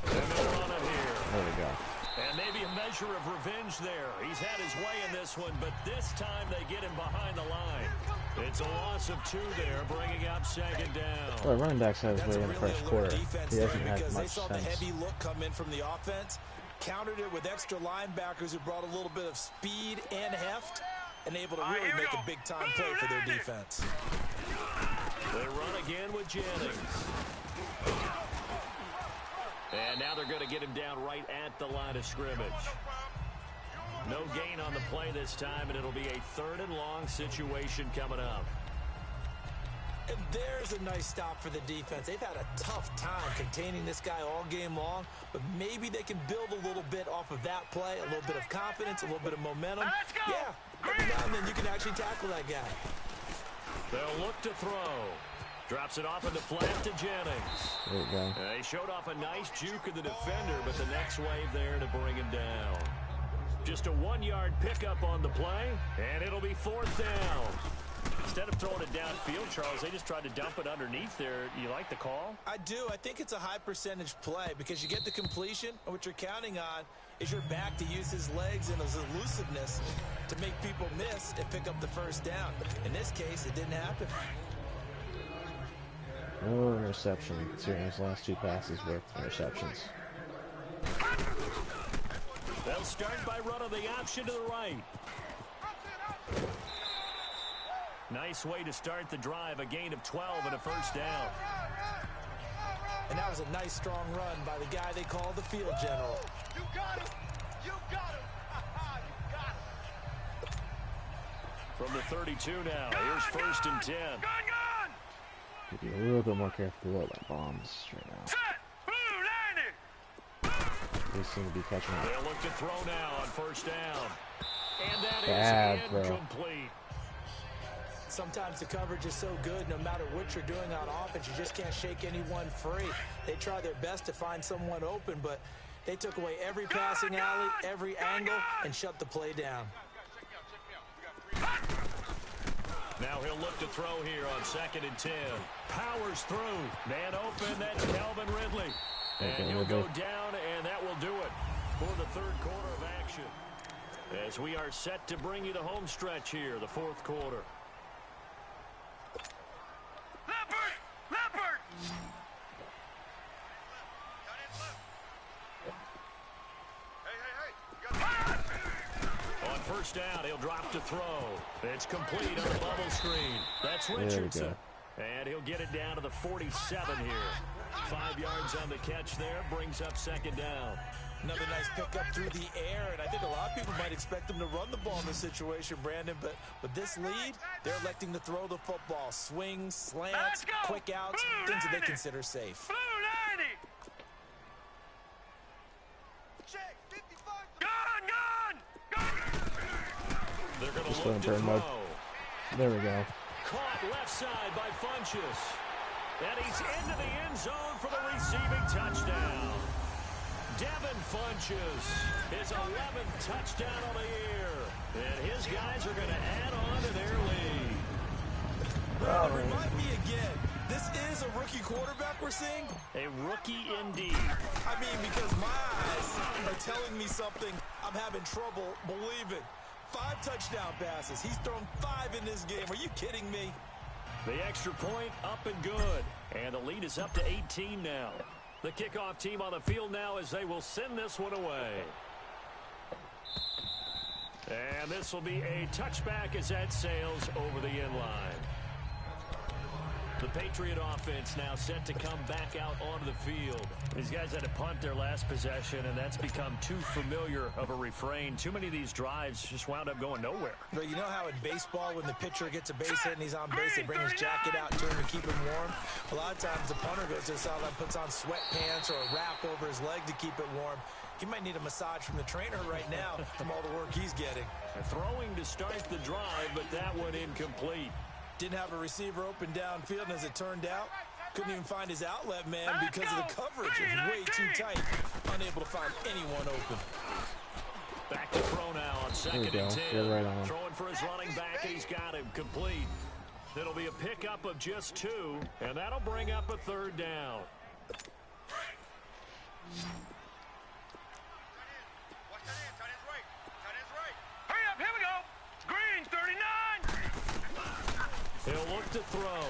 And they'll run it here. There we go. And maybe a measure of revenge there. He's had his way in this one, but this time they get him behind the line. It's a loss of 2 there, bringing up 2nd down. Well, running backs had his That's way a in the really first alert quarter. defense He there hasn't had because they much saw the sense. heavy look come in from the offense, countered it with extra linebackers who brought a little bit of speed and heft, and able to really here we make go. a big-time play for their defense. They run again with Jennings. And now they're going to get him down right at the line of scrimmage. No gain on the play this time, and it'll be a 3rd and long situation coming up. And there's a nice stop for the defense. They've had a tough time containing this guy all game long, but maybe they can build a little bit off of that play, a little bit of confidence, a little bit of momentum. Let's go! Yeah, every now and then you can actually tackle that guy. They'll look to throw. Drops it off in the flat to Jennings. There we go. They showed off a nice juke of the defender, but the next wave there to bring him down. Just a 1-yard pickup on the play, and it'll be 4th down. Instead of throwing it downfield, Charles, they just tried to dump it underneath there. You like the call? I do. I think it's a high percentage play because you get the completion, and what you're counting on is your back to use his legs and his elusiveness to make people miss and pick up the first down. In this case, it didn't happen. No interception, considering his last 2 passes were interceptions. They'll start by running the option to the right. Nice way to start the drive, a gain of 12 and a first down. And that was a nice, strong run by the guy they call the field general. You got him! You got him! You got him! From the 32 now, here's 1st and 10. Gun, gun! Could be a little bit more careful with that bombs right now. Set! Blue 90! They seem to be catching up. They'll look to throw now on 1st down. And that Bad is throw. incomplete. Sometimes the coverage is so good, no matter what you're doing on offense, you just can't shake anyone free. They try their best to find someone open, but they took away every passing alley, every angle, and shut the play down. Now he'll look to throw here on 2nd and 10. Powers through. Man open, that's Calvin Ridley. And he'll go down, and that will do it for the 3rd quarter of action. As we are set to bring you the home stretch here, the 4th quarter. Leopard! Leopard! On 1st down, he'll drop to throw. It's complete on the bubble screen. That's Richardson. And he'll get it down to the 47 here. 5 yards on the catch there, brings up 2nd down. Another nice pickup through the air, and I think a lot of people might expect them to run the ball in this situation, Brandon, but with this lead, they're electing to throw the football. Swings, slants, quick outs, things that they consider safe. Blue 90! Check, 55. Gun, gun! Gun! Just go and turn mode. There we go. Caught left side by Funchess. And he's into the end zone for the receiving touchdown. Devin Funchess, his 11th touchdown of the year. And his guys are going to add on to their lead. Remind me again, this is a rookie quarterback we're seeing? A rookie indeed. I mean, because my eyes are telling me something I'm having trouble believing. 5 touchdown passes. He's thrown 5 in this game. Are you kidding me? The extra point up and good. And the lead is up to 18 now. The kickoff team on the field now as they will send this one away. And this will be a touchback as that sails over the end line. The Patriot offense now set to come back out onto the field. These guys had to punt their last possession, and that's become too familiar of a refrain. Too many of these drives just wound up going nowhere. But you know how in baseball, when the pitcher gets a base hit and he's on base, they bring his jacket out to him to keep him warm? A lot of times the punter goes to the sideline, puts on sweatpants or a wrap over his leg to keep it warm. He might need a massage from the trainer right now from all the work he's getting. Throwing to start the drive, but that one incomplete. Didn't have a receiver open downfield, and as it turned out, couldn't even find his outlet man because of the coverage. It was way too tight. Unable to find anyone open. Back to throw now on second and 10. You're right on. Throwing for his running back, and he's got him complete. It'll be a pickup of just 2, and that'll bring up a third down. Hurry up, here we go. Green, 39. He'll look to throw.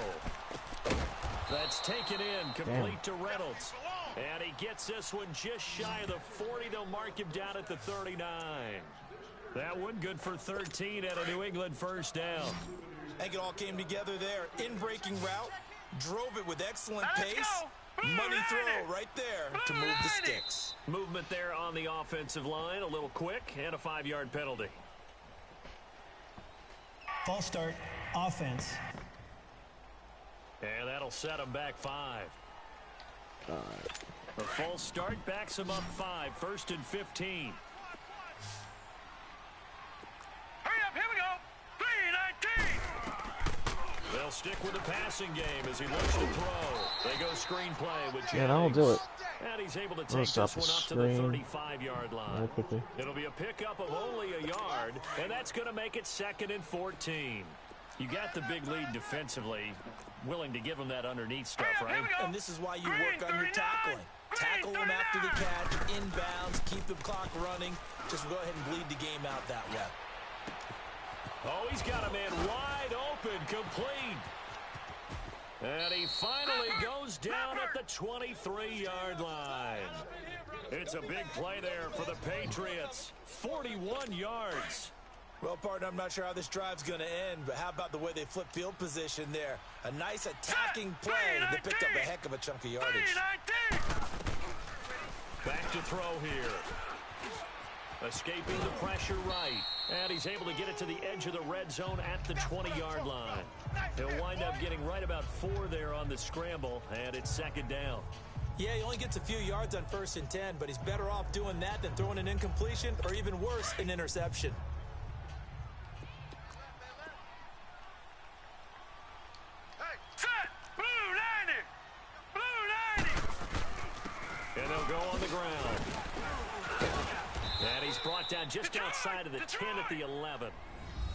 That's taken in, complete to Reynolds. And he gets this one just shy of the 40. They'll mark him down at the 39. That one good for 13 at a New England first down. I think it all came together there. In-breaking route, drove it with excellent pace. Money throw right there to move the sticks. Movement there on the offensive line, a little quick, and a 5-yard penalty. False start, offense. And that'll set him back 5. The false start backs him up 5, 1st and 15. Hurry up, here we go. 3-19. They'll stick with the passing game as he looks to throw. They go screenplay with Jennings. Yeah, that'll do it. And he's able to We'll take stop this the one up to the screen 35-yard line. real quickly. It'll be a pickup of only a yard, and that's going to make it 2nd and 14. You got the big lead defensively, willing to give him that underneath stuff, right? And this is why you work on your tackling. Tackle them after the catch, inbounds, keep the clock running. Just go ahead and bleed the game out that way. Oh, he's got a man wide open, complete. And he finally goes down at the 23-yard line. It's a big play there for the Patriots. 41 yards. Well, partner, I'm not sure how this drive's going to end, but how about the way they flip field position there? A nice attacking play that picked up a heck of a chunk of yardage. Back to throw here. Escaping the pressure right. And he's able to get it to the edge of the red zone at the 20-yard line. He'll wind up getting right about 4 there on the scramble, and it's 2nd down. Yeah, he only gets a few yards on 1st and 10, but he's better off doing that than throwing an incompletion or even worse, an interception. And they'll go on the ground. And he's brought down just outside of the 10 at the 11.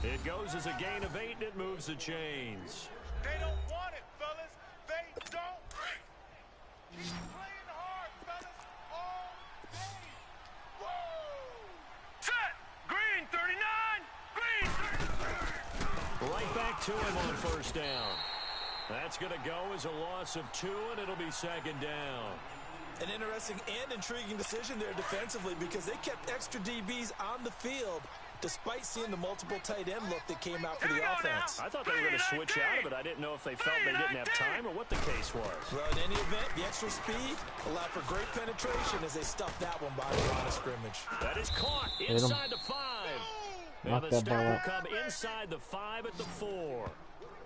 It goes as a gain of 8, and it moves the chains. They don't want it, fellas. They don't. Keep playing hard, fellas, all day. Woo! Set! Green, 39. Green, 39. Right back to him on 1st down. That's going to go as a loss of 2, and it'll be 2nd down. An interesting and intriguing decision there defensively because they kept extra DBs on the field despite seeing the multiple tight end look that came out for the offense. I thought they were going to switch out of it. I didn't know if they felt they didn't have time or what the case was. Well, in any event, the extra speed allowed for great penetration as they stuffed that one by the line of scrimmage. That is caught inside the 5. Knock And the that ball stop will out. come inside the 5 at the 4.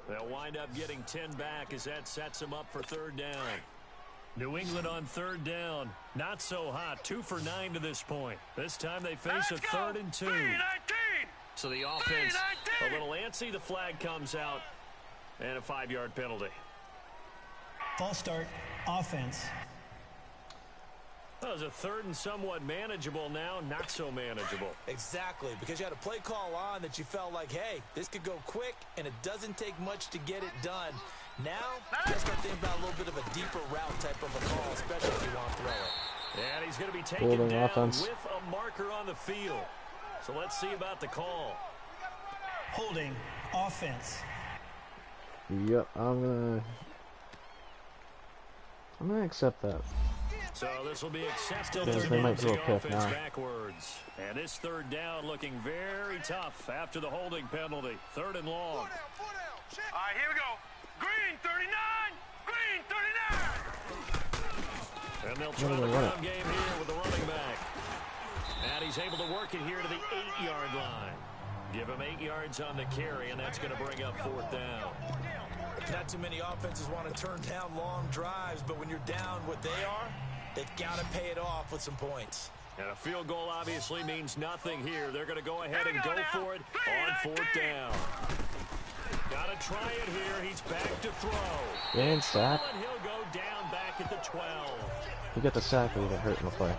They'll wind up getting 10 back as that sets them up for 3rd down. New England on 3rd down. Not so hot. 2 for 9 to this point. This time they face a 3rd and 2. 3-19. So the offense a little antsy. The flag comes out, and a 5-yard penalty. False start, offense. That was a 3rd and somewhat manageable, now not so manageable. Exactly, because you had a play call on that you felt like, hey, this could go quick, and it doesn't take much to get it done. Now, you got to start thinking about a little bit of a deeper route type of a call, especially if you want to throw it. And he's going to be taken Holding down offense. with a marker on the field. So let's see about the call. Holding, offense. Yep, I'm gonna accept that. So this will be accepted. Because they might throw a pick Offense now. backwards. And this 3rd down looking very tough after the holding penalty. 3rd and long. All right, here we go. Green 39. Green 39. And they'll What try are the they running? ground game here with the running back. And he's able to work it here to the 8-yard line. Give him 8 yards on the carry, and that's going to bring up 4th down. Not too many offenses want to turn down long drives, but when you're down what they are, they've got to pay it off with some points. And a field goal obviously means nothing here. They're going to go ahead and go for it on 4th down. Got to try it here. He's back to throw. And sack. And he'll go down back at the 12. You got the sack, or you got hurt in the play.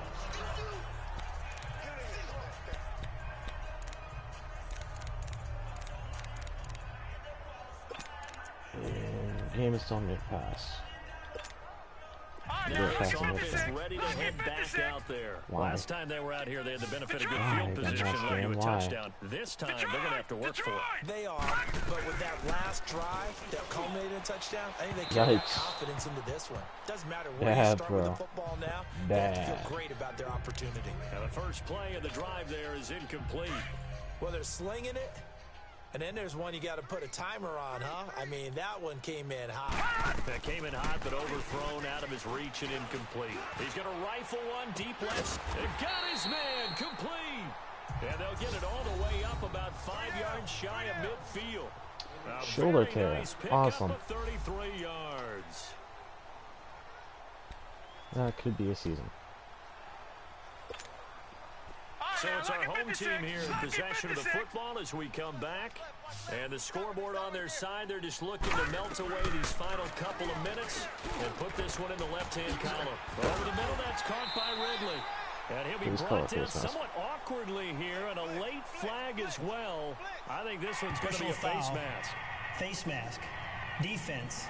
And game is telling me to pass. Now this passing it. offense ready to head back out there. Why? Last time they were out here, they had the benefit of good Why? field I position, led to a understand why. touchdown. This time, they're going to have to work for it. They are, but with that last drive that culminated in a touchdown, I think they carry Yikes. confidence into this one. Doesn't matter where Yeah, you start with bro. the football now, they have to Bad. feel great about their opportunity. Now the first play of the drive there is incomplete. Well, they're slinging it, and then there's one you got to put a timer on, huh? I mean, that one came in hot. That came in hot, but overthrown out of his reach and incomplete. He's going to rifle one deep left. And got his man complete. And they'll get it all the way up about 5 yards shy of midfield. A Shoulder very tear. nice pick Awesome. up of 33 yards. That could be a season. So it's our home team here in possession of the football as we come back. And the scoreboard on their side, they're just looking to melt away these final couple of minutes and put this one in the left-hand column. Over the middle, that's caught by Ridley. And he'll be Please brought call it down face mask. somewhat awkwardly here, and a late flag as well. I think this one's going to be a Personal face foul. mask. Face mask. Defense.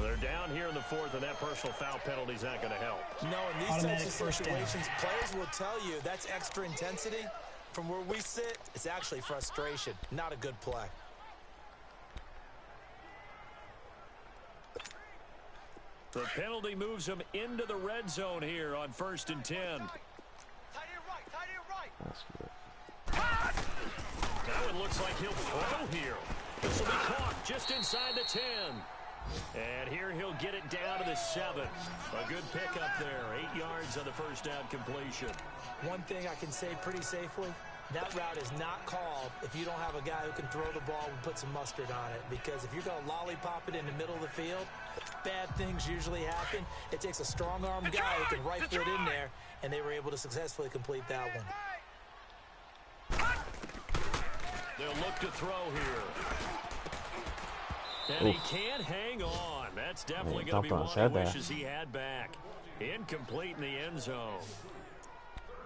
They're down here in the 4th, and that personal foul penalty is not going to help. No, in these Automatic types of first down. situations, players will tell you that's extra intensity. From where we sit, it's actually frustration, not a good play. The penalty moves them into the red zone here on 1st and 10. Tight end right. That's good. That one looks like he'll throw here. This will be caught just inside the 10. And here he'll get it down to the 7. A good pickup there. 8 yards on the first down completion. One thing I can say pretty safely, that route is not called if you don't have a guy who can throw the ball and put some mustard on it. Because if you're going to lollipop it in the middle of the field, bad things usually happen. It takes a strong-armed guy who can rifle it in there, and they were able to successfully complete that one. They'll look to throw here. And he can't hang on. That's definitely He going to be dumped on one his he head there. wishes he had back. Incomplete in the end zone.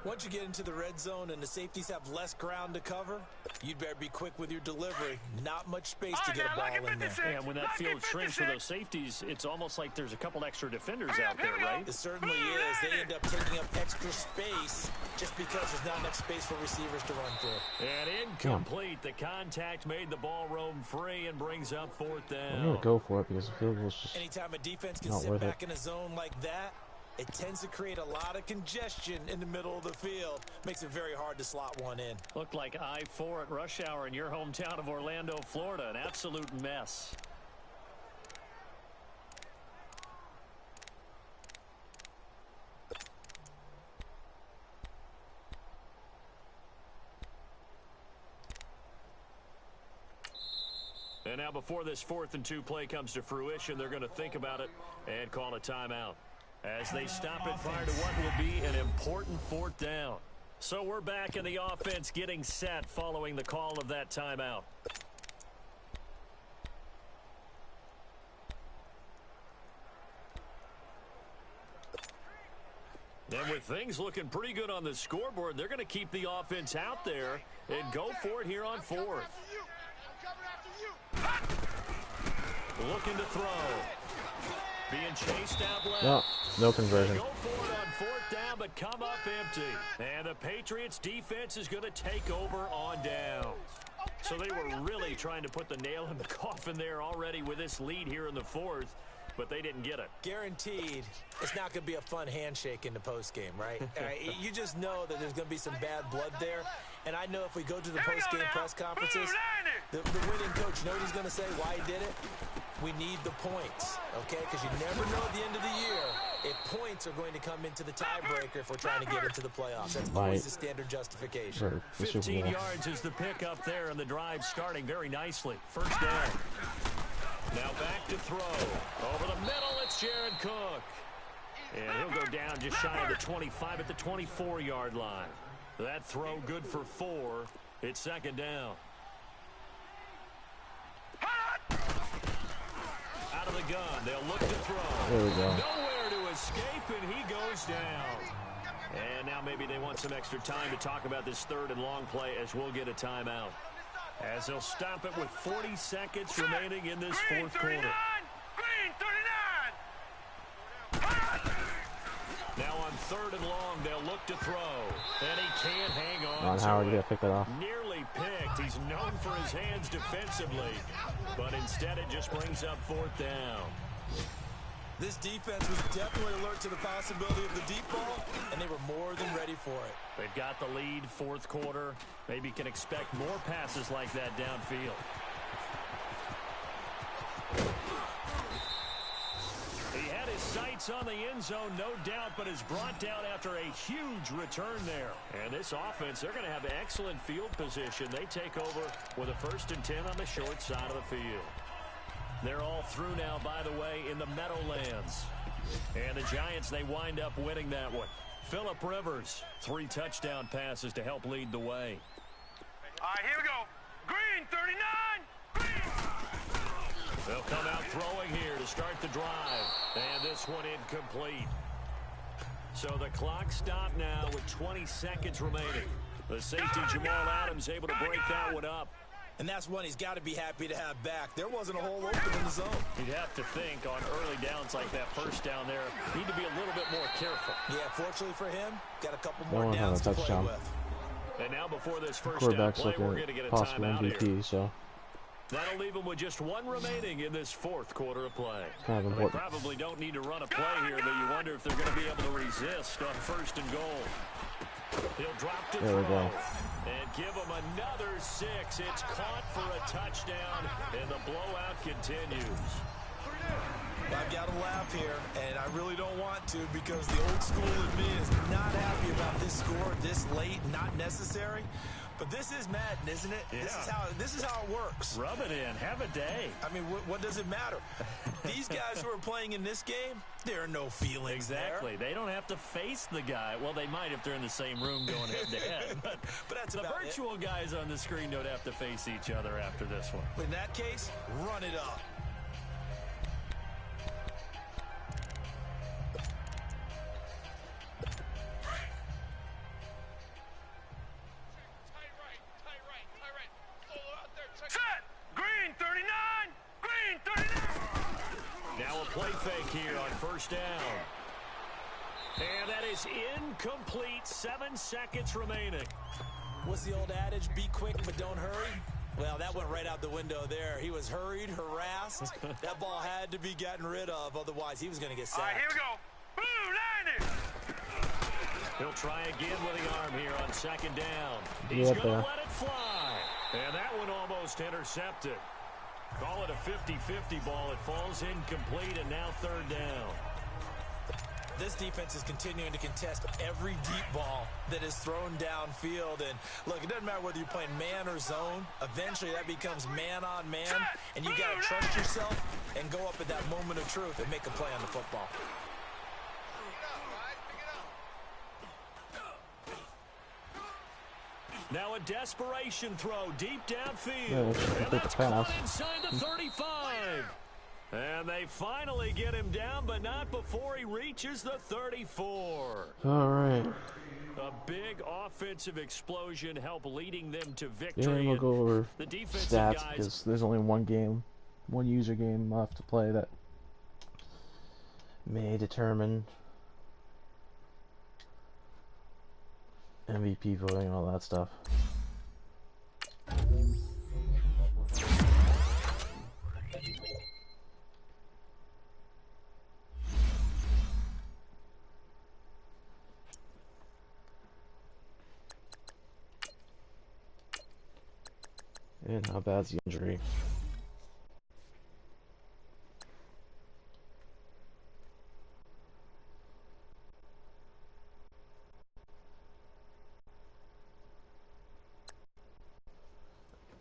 Once you get into the red zone and the safeties have less ground to cover, you'd better be quick with your delivery. Not much space to get a ball in there. And when that field shrinks for those safeties, it's almost like there's a couple extra defenders out there, right? It certainly is. They end up taking up extra space just because there's not enough space for receivers to run through. And incomplete. The contact made the ball roam free and brings up 4th I'm down. gonna go for it because the field goal's just Anytime a defense can not sit worth back it. in a zone like that, it tends to create a lot of congestion in the middle of the field. Makes it very hard to slot one in. Looked like I-4 at rush hour in your hometown of Orlando, Florida. An absolute mess. And now before this 4th and 2 play comes to fruition, they're going to think about it and call a timeout as they stop it prior to what will be an important 4th down. So we're back in the offense getting set following the call of that timeout. And with things looking pretty good on the scoreboard, they're going to keep the offense out there and go for it here on fourth. Looking to throw. Being chased out left. No conversion. They go for it on fourth down, but come up empty. And the Patriots defense is going to take over on downs. So they were really trying to put the nail in the coffin there already with this lead here in the fourth, but they didn't get it. Guaranteed, it's not going to be a fun handshake in the postgame, right? You just know that there's going to be some bad blood there. And I know if we go to the postgame press conferences, the winning coach, you know what he's going to say, why he did it? We need the points, okay? Because you never know at the end of the year if points are going to come into the tiebreaker if we're trying to get into the playoffs. That's always the standard justification. 15 yards is the pick up there, and the drive starting very nicely. First down. Now back to throw. Over the middle, it's Jared Cook. And he'll go down just shy of the 25 at the 24-yard line. That throw good for 4. It's second down. Out of the gun, they'll look to throw. There we go. Nowhere to escape, and he goes down. And now maybe they want some extra time to talk about this third and long play as we'll get a timeout. As they'll stop it with 40 seconds remaining in this fourth quarter. Now on third and long, they'll look to throw. And he can't hang on Howard, you to gotta pick that off. Nearly picked. He's known for his hands defensively. But instead it just brings up fourth down. This defense was definitely alert to the possibility of the deep ball, and they were more than ready for it. They've got the lead, fourth quarter. Maybe can expect more passes like that downfield. He had his sights on the end zone, no doubt, but is brought down after a huge return there. And this offense, they're going to have excellent field position. They take over with a 1st and 10 on the short side of the field. They're all through now, by the way, in the Meadowlands. And the Giants, they wind up winning that one. Phillip Rivers, 3 touchdown passes to help lead the way. All right, here we go. Green, 39. Green. They'll come out throwing here to start the drive. And this one incomplete. So the clock stopped now with 20 seconds remaining. The safety, Jamal Adams, able to break that one up. And that's one he's got to be happy to have back. There wasn't a hole open in the zone. You'd have to think on early downs like that first down there, need to be a little bit more careful. Yeah, fortunately for him, got a couple more downs to play with. And now before this first down play, we're going to get a timeout here. So that'll leave him with just 1 remaining in this fourth quarter of play. Kind of they probably don't need to run a play here, but you wonder if they're going to be able to resist on 1st and goal. He'll drop to throw and give him another 6. It's caught for a touchdown, and the blowout continues. I've got to laugh here, and I really don't want to because the old school in me is not happy about this score this late, not necessary. But this is Madden, isn't it? Yeah. This is how it works. Rub it in. Have a day. I mean, what does it matter? These guys who are playing in this game, there are no feelings Exactly. there. They don't have to face the guy. Well, they might if they're in the same room going head-to-head. But that's the about virtual guys on the screen don't have to face each other after this one. In that case, run it up. Play fake here on first down. And that is incomplete. 7 seconds remaining. What's the old adage? Be quick, but don't hurry. Well, that went right out the window there. He was hurried, harassed. That ball had to be gotten rid of. Otherwise, he was going to get sacked. All right, here we go. Blue Niners. He'll try again with the arm here on second down. He's going to let it fly. And that one almost intercepted. Call it a 50-50 ball. It falls incomplete, and now third down. This defense is continuing to contest every deep ball that is thrown downfield. And, look, it doesn't matter whether you're playing man or zone. Eventually, that becomes man-on-man, and you got to trust yourself and go up at that moment of truth and make a play on the football. Now a desperation throw deep downfield. Yeah, that's a And quick that's pass. caught inside the 35. And they finally get him down, but not before he reaches the 34. All right. A big offensive explosion helped leading them to Yeah, victory. we'll go over The defensive stats guys. because there's only one user game left to play that may determine MVP voting and all that stuff. And how bad's the injury?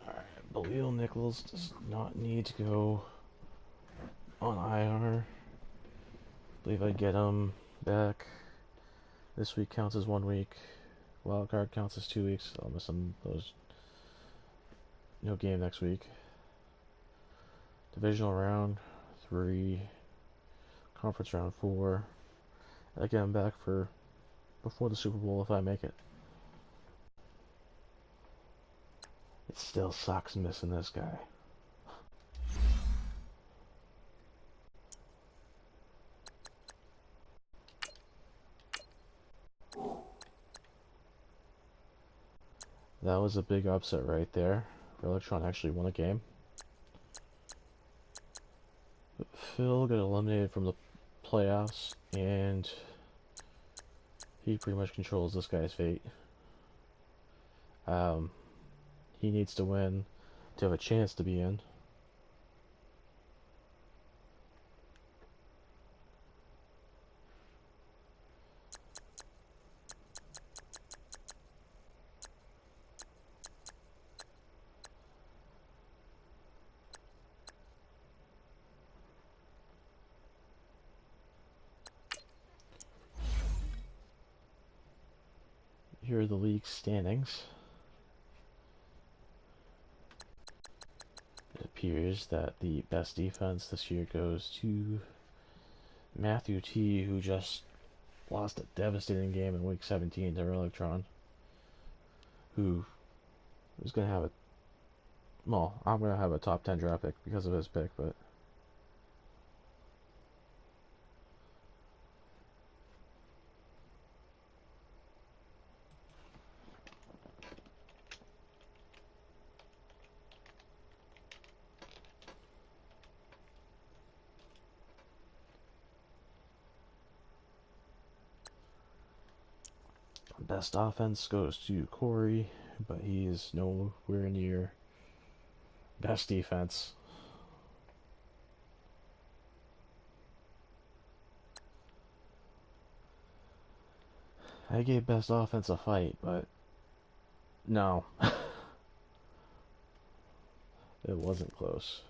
Alright, Belil Nichols does not need to go on IR. I believe I get him back. This week counts as 1 week. Wild card counts as 2 weeks. I'll miss him those. No game next week. Divisional round 3. Conference round 4. I get him back for before the Super Bowl if I make it. It still sucks missing this guy. That was a big upset right there. Relictron actually won a game. Phil got eliminated from the playoffs, and he pretty much controls this guy's fate. He needs to win to have a chance to be in. Here are the league standings. It appears that the best defense this year goes to Matthew T, who just lost a devastating game in Week 17 to Relictron, who was going to have a... Well, I'm going to have a top 10 draft pick because of his pick, but... Best offense goes to Corey, but he is nowhere near best defense. I gave best offense a fight, but no. It wasn't close.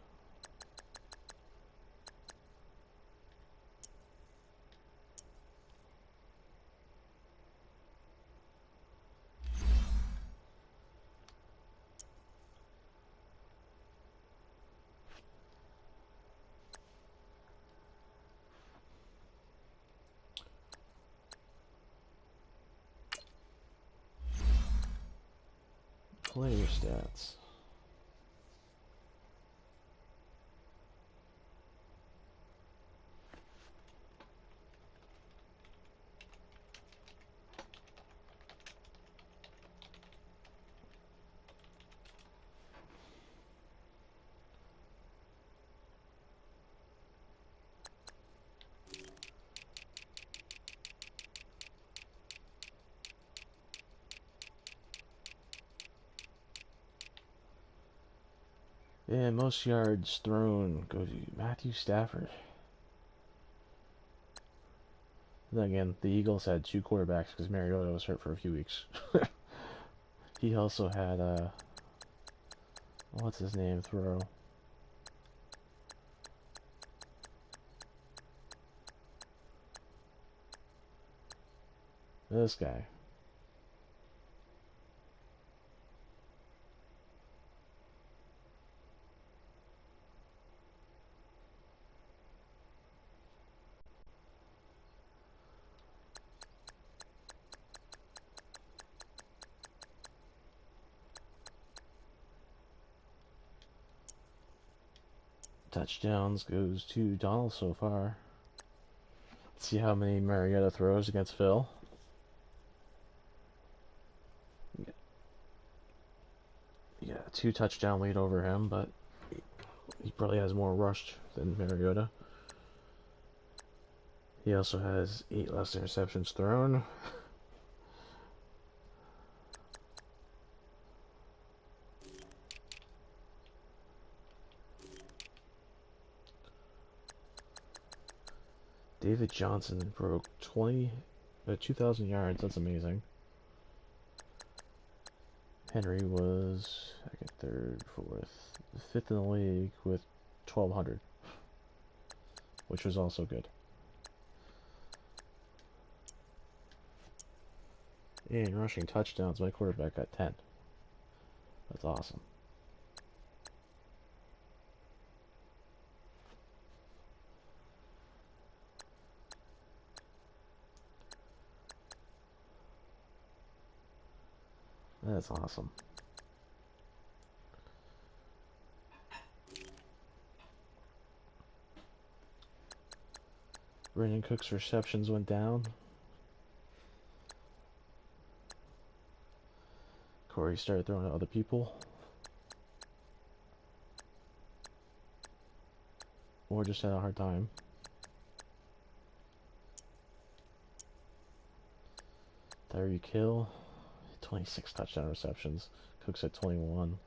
Player stats. And most yards thrown go to Matthew Stafford. Then again, the Eagles had 2 quarterbacks because Mariota was hurt for a few weeks. He also had, what's his name, throw? This guy. touchdowns goes to Donald so far. Let's see how many Mariota throws against Phil. Yeah, 2 touchdown lead over him, but he probably has more rushed than Mariota. He also has 8 less interceptions thrown. David Johnson broke 2,000 yards. That's amazing. Henry was second, third, fourth, fifth in the league with 1,200, which was also good. And rushing touchdowns, my quarterback got 10. That's awesome. That's awesome. Brandon Cook's receptions went down. Corey started throwing at other people. Or just had a hard time. Tyreek Hill, 26 touchdown receptions. Cook's at 21.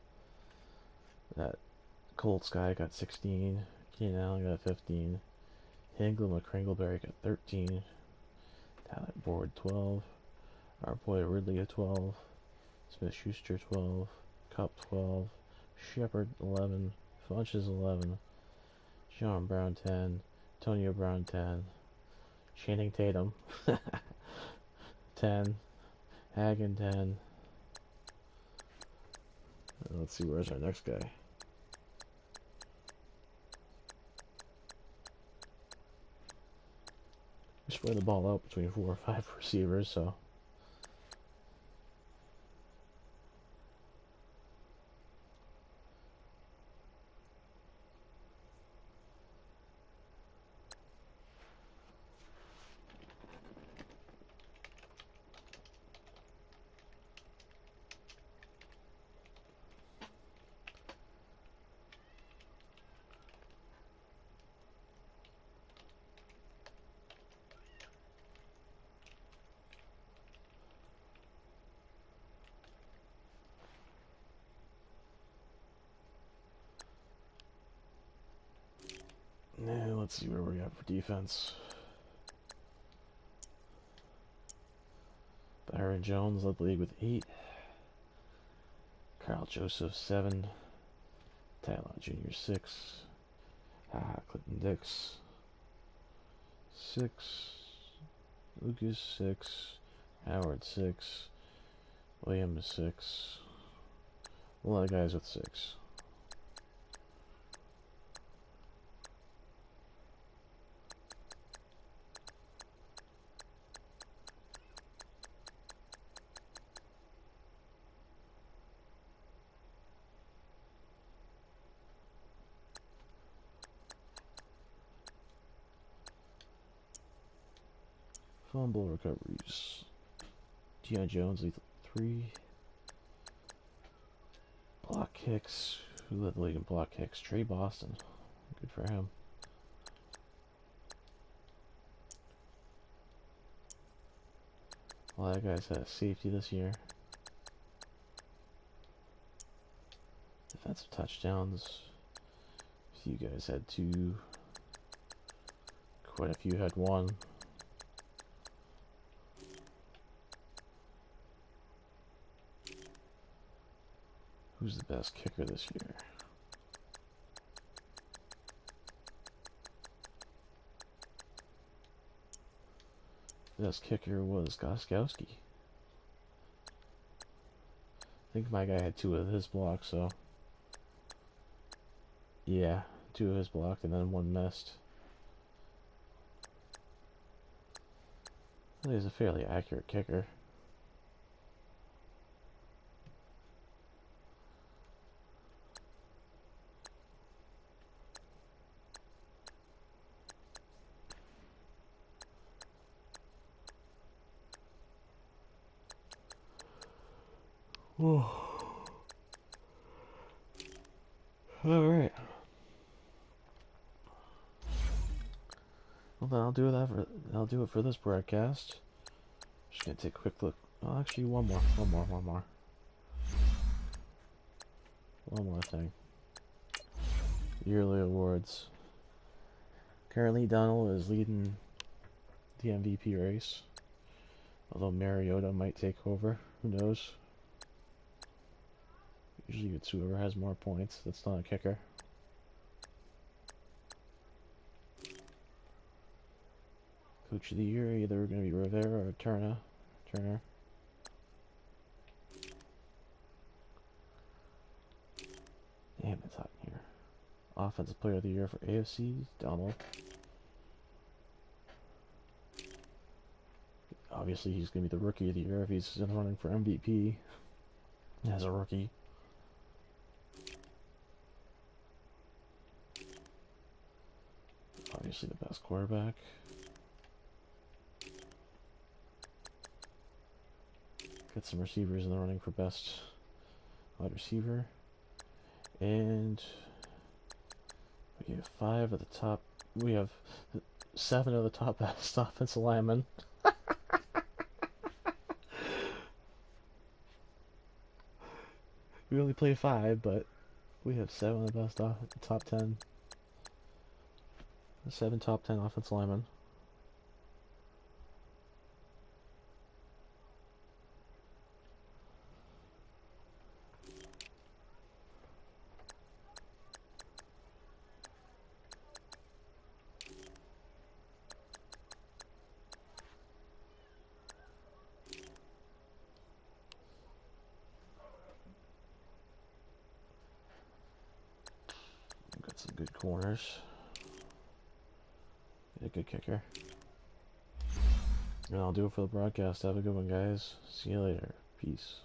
That Colts guy got 16. Keenan Allen got 15. Hingle McCringleberry got 13. Talent Board 12. Our boy Ridley at 12. Smith-Schuster 12. Cup 12. Shepard 11. Funches 11. John Brown 10. Antonio Brown 10. Channing Tatum 10. Hagen 10. Let's see, where's our next guy? We spread the ball out between 4 or 5 receivers, so. Now, let's see where we got for defense. Byron Jones led the league with 8. Carl Joseph 7. Tyler Jr. 6. Clinton Dix 6. Lucas 6. Howard 6. Williams 6. A lot of guys with 6. Fumble recoveries. Deion Jones lethal 3. Block kicks. Who led the league in block kicks? Trey Boston. Good for him. A lot of guys had a safety this year. Defensive touchdowns. A few guys had 2. Quite a few had 1. Who's the best kicker this year? The best kicker was Gostkowski. I think my guy had 2 of his blocks, so. Yeah, 2 of his blocked and then 1 missed. Well, he's a fairly accurate kicker. Alright. Well, then I'll do it for this broadcast. Just gonna take a quick look. Oh, actually, one more thing. Yearly awards. Currently, Donald is leading the MVP race. Although Mariota might take over. Who knows? Usually it's whoever has more points. That's not a kicker. Coach of the year, either going to be Rivera or Turner. Damn, it's hot in here. Offensive player of the year for AFC, Donald. Obviously, he's going to be the rookie of the year if he's in running for MVP as a rookie. Obviously, the best quarterback. Got some receivers in the running for best wide receiver. And we have 5 of the top. We have 7 of the top best offensive linemen. We only play 5, but we have 7 of the best top 10. 7 top 10 offensive linemen. Got some good corners. A good kicker. And I'll do it for the broadcast. Have a good one, guys. See you later. Peace.